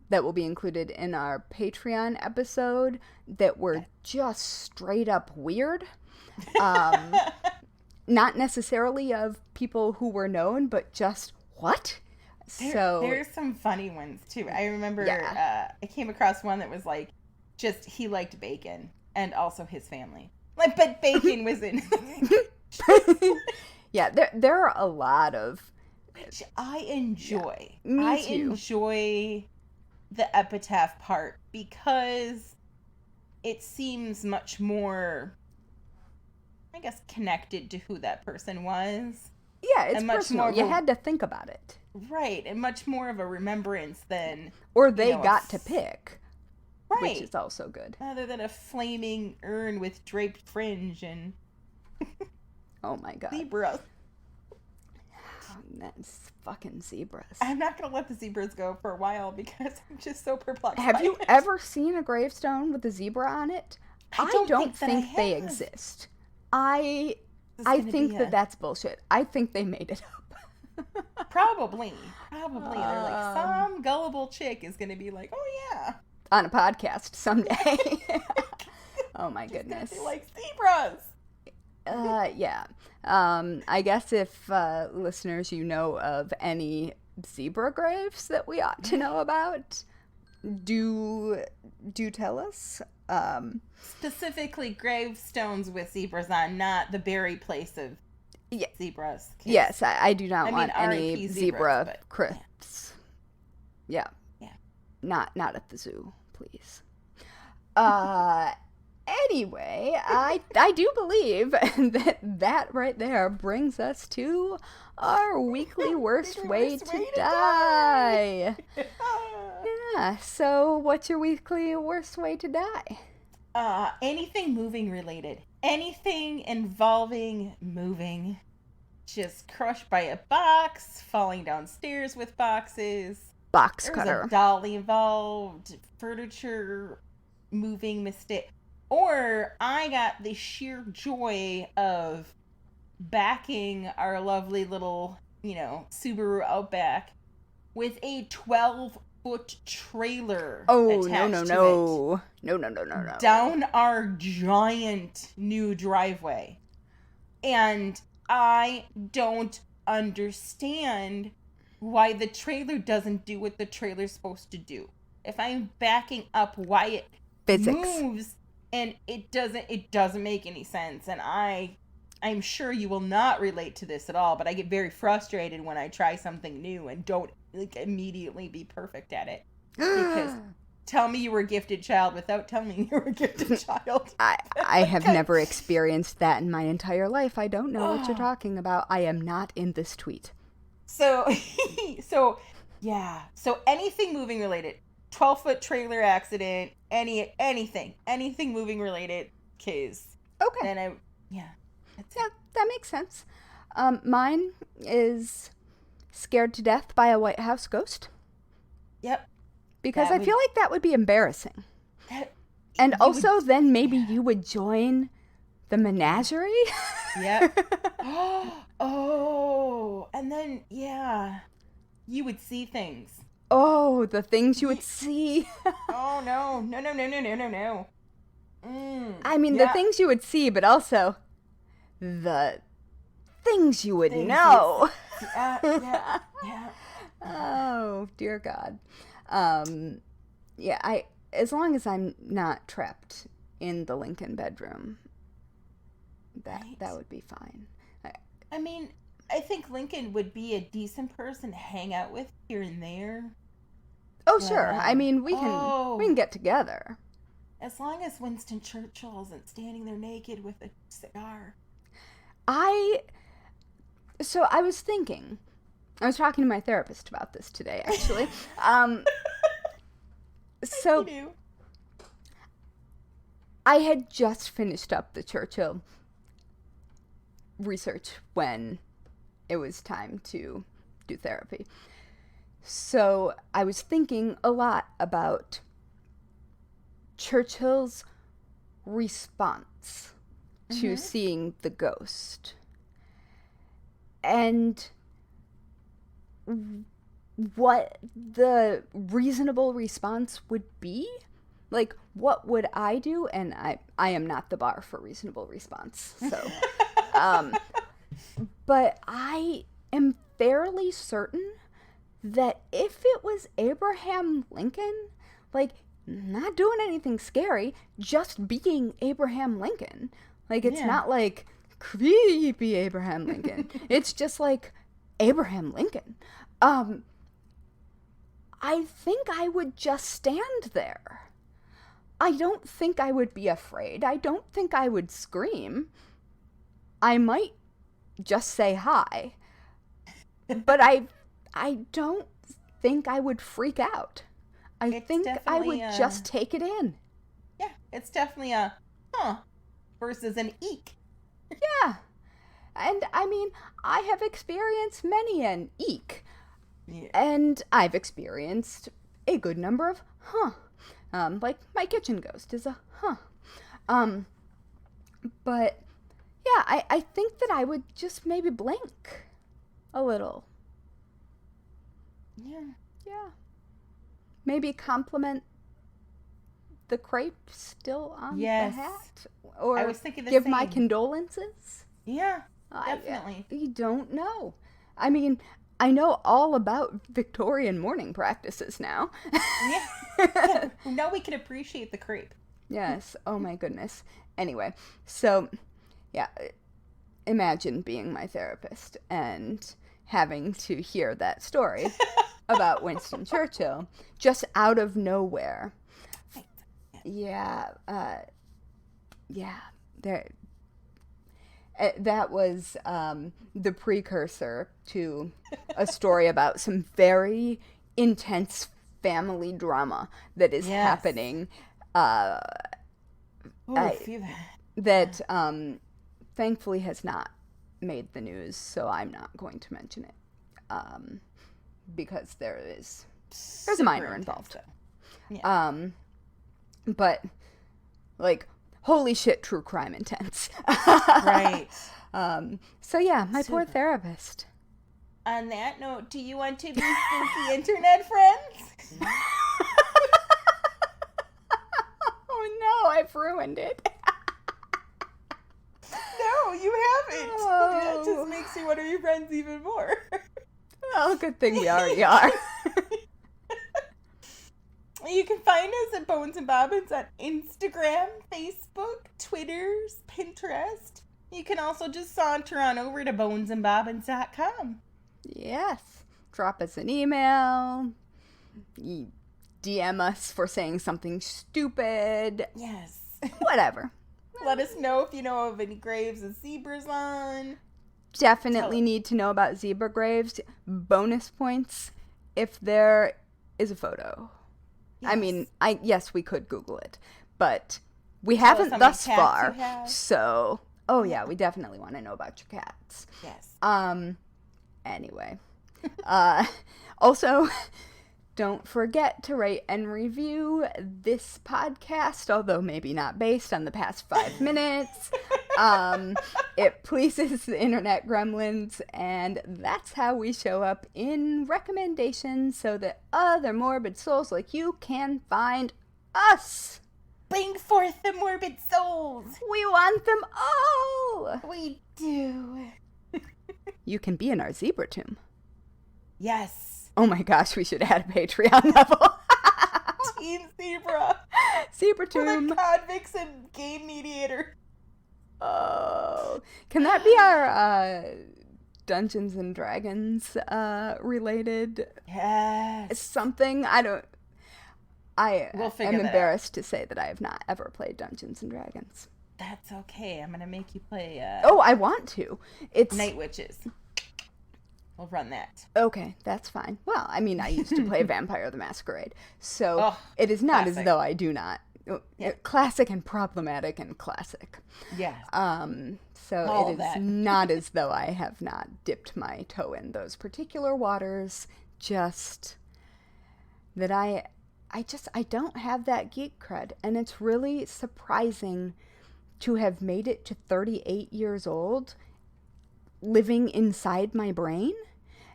that will be included in our Patreon episode that were just straight up weird. Not necessarily of people who were known, but just what? There's some funny ones too. I remember I came across one that was like, just he liked bacon and also his family. Like, but bacon was in. Yeah, there are a lot of, which I enjoy. Yeah, me I too. enjoy the epitaph part because it seems much more, I guess, connected to who that person was. Yeah, it's and much personal. more You had to think about it. Right, and much more of a remembrance than... Or they got to pick. Right. Which is also good. Rather than a flaming urn with draped fringe and... Oh my god. zebras. That's fucking zebras. I'm not going to let the zebras go for a while because I'm just so perplexed. Have you ever seen a gravestone with a zebra on it? I don't think they exist. I think that's bullshit. I think they made it up. Probably. They're like, some gullible chick is going to be like, oh yeah. On a podcast someday. Oh my goodness. They like zebras. Yeah. I guess if listeners, you know of any zebra graves that we ought to know about, do tell us. Specifically gravestones with zebras on, not the buried place of zebras. Yes, I do not want any R.I.P. zebra but, crypts. Yeah. Not at the zoo, please. Anyway, I do believe that right there brings us to our weekly worst way to die. Yeah, so what's your weekly worst way to die? Anything moving related. Anything involving moving. Just crushed by a box, falling downstairs with boxes. Box cutter. There's a dolly involved, furniture moving mistake. Or I got the sheer joy of backing our lovely little, Subaru Outback with a 12-foot trailer. Oh, attached no. No. Down our giant new driveway. And I don't understand why the trailer doesn't do what the trailer's supposed to do. If I'm backing up, why it moves and it doesn't make any sense. And I'm sure you will not relate to this at all, but I get very frustrated when I try something new and don't immediately be perfect at it. Because tell me you were a gifted child without telling me you were a gifted child. I have never experienced that in my entire life. I don't know what you're talking about. I am not in this tweet. So anything moving related, 12-foot trailer accident, anything moving related case. Okay. Then that makes sense. Mine is scared to death by a White House ghost. Yep. Because I feel like that would be embarrassing. And also then maybe you would join the menagerie. Yep. Oh, and then, you would see things. Oh, the things you would see. Oh, no. I mean, the things you would see, but also the things you would know. Yeah. Oh, dear God. As long as I'm not trapped in the Lincoln bedroom, that would be fine. I mean, I think Lincoln would be a decent person to hang out with here and there. Oh, sure. I mean, we can get together. As long as Winston Churchill isn't standing there naked with a cigar. So I was thinking, I was talking to my therapist about this today, actually. So I had just finished up the Churchill research when it was time to do therapy. So I was thinking a lot about Churchill's response to seeing the ghost. And what the reasonable response would be. Like, what would I do? And I am not the bar for reasonable response. So, but I am fairly certain that if it was Abraham Lincoln, like, not doing anything scary, just being Abraham Lincoln. Like, it's not like creepy Abraham Lincoln. It's just like Abraham Lincoln. I think I would just stand there. I don't think I would be afraid. I don't think I would scream. I might just say hi. But I don't think I would freak out. I think I would just take it in. Yeah, it's definitely a versus an eek. Yeah. And I mean, I have experienced many an eek. Yeah. And I've experienced a good number of like my kitchen ghost is a but yeah, I think that I would just maybe blink a little. Yeah. Maybe compliment the crepe still on the hat, or I was thinking the give same. my condolences. Yeah, definitely. You don't know. I mean, I know all about Victorian mourning practices now. Yeah. Now we can appreciate the crepe. Yes. Oh my goodness. Anyway, so yeah, imagine being my therapist and having to hear that story about Winston Churchill just out of nowhere. Yeah. That was the precursor to a story about some very intense family drama that is happening. That thankfully has not made the news, so I'm not going to mention it because there's a minor involved. Yeah. But like, holy shit, true crime intense. Right. So yeah, my poor therapist. On that note, do you want to be spooky internet friends? Oh no, I've ruined it. No, you haven't. Oh. That just makes you want to be friends even more. Well, good thing we already are. You can find us at Bones and Bobbins on Instagram, Facebook, Twitter, Pinterest. You can also just saunter on over to bonesandbobbins.com. Yes. Drop us an email. DM us for saying something stupid. Yes. Whatever. Let us know if you know of any graves of zebras on. Definitely need to know about zebra graves. Bonus points if there is a photo. Yes. I mean, yes, we could Google it, but we haven't thus far. So, yeah, we definitely want to know about your cats. Yes. Anyway, also, don't forget to rate and review this podcast, although maybe not based on the past 5 minutes. It pleases the internet gremlins, and that's how we show up in recommendations so that other morbid souls like you can find us. Bring forth the morbid souls. We want them all. We do. You can be in our zebra tomb. Yes. Oh my gosh, we should add a Patreon level. Team Zebra. Zebra tomb. For the convicts and game mediator. Oh. Can that be our Dungeons and Dragons related? Yes. Something? I we'll am embarrassed to say that I have not ever played Dungeons and Dragons. That's okay. I'm going to make you play I want to. It's Night Witches. We'll run that. Okay, that's fine. Well, I mean, I used to play Vampire the Masquerade, so it is not classic. as though I do not. Classic and problematic and classic. Yeah. So All it is that. not as though I have not dipped my toe in those particular waters, just that I don't have that geek cred, and it's really surprising to have made it to 38 years old, living inside my brain,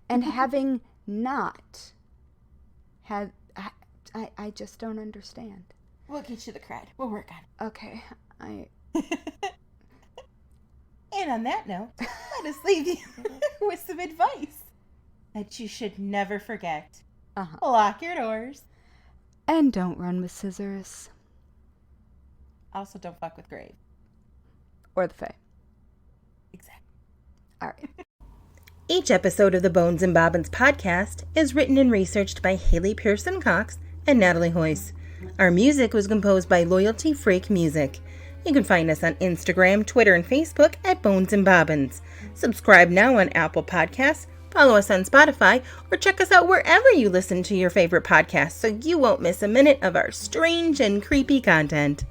and having not had, I just don't understand. We'll get you the cred. We'll work on it. Okay, And on that note, let us leave you with some advice that you should never forget. Lock your doors. And don't run with scissors. Also, don't fuck with graves. Or the Fae. Exactly. All right. Each episode of the Bones and Bobbins podcast is written and researched by Haley Pierson-Cox and Natalie Hoyce. Our music was composed by Loyalty Freak Music. You can find us on Instagram, Twitter, and Facebook at Bones and Bobbins. Subscribe now on Apple Podcasts, follow us on Spotify, or check us out wherever you listen to your favorite podcasts so you won't miss a minute of our strange and creepy content.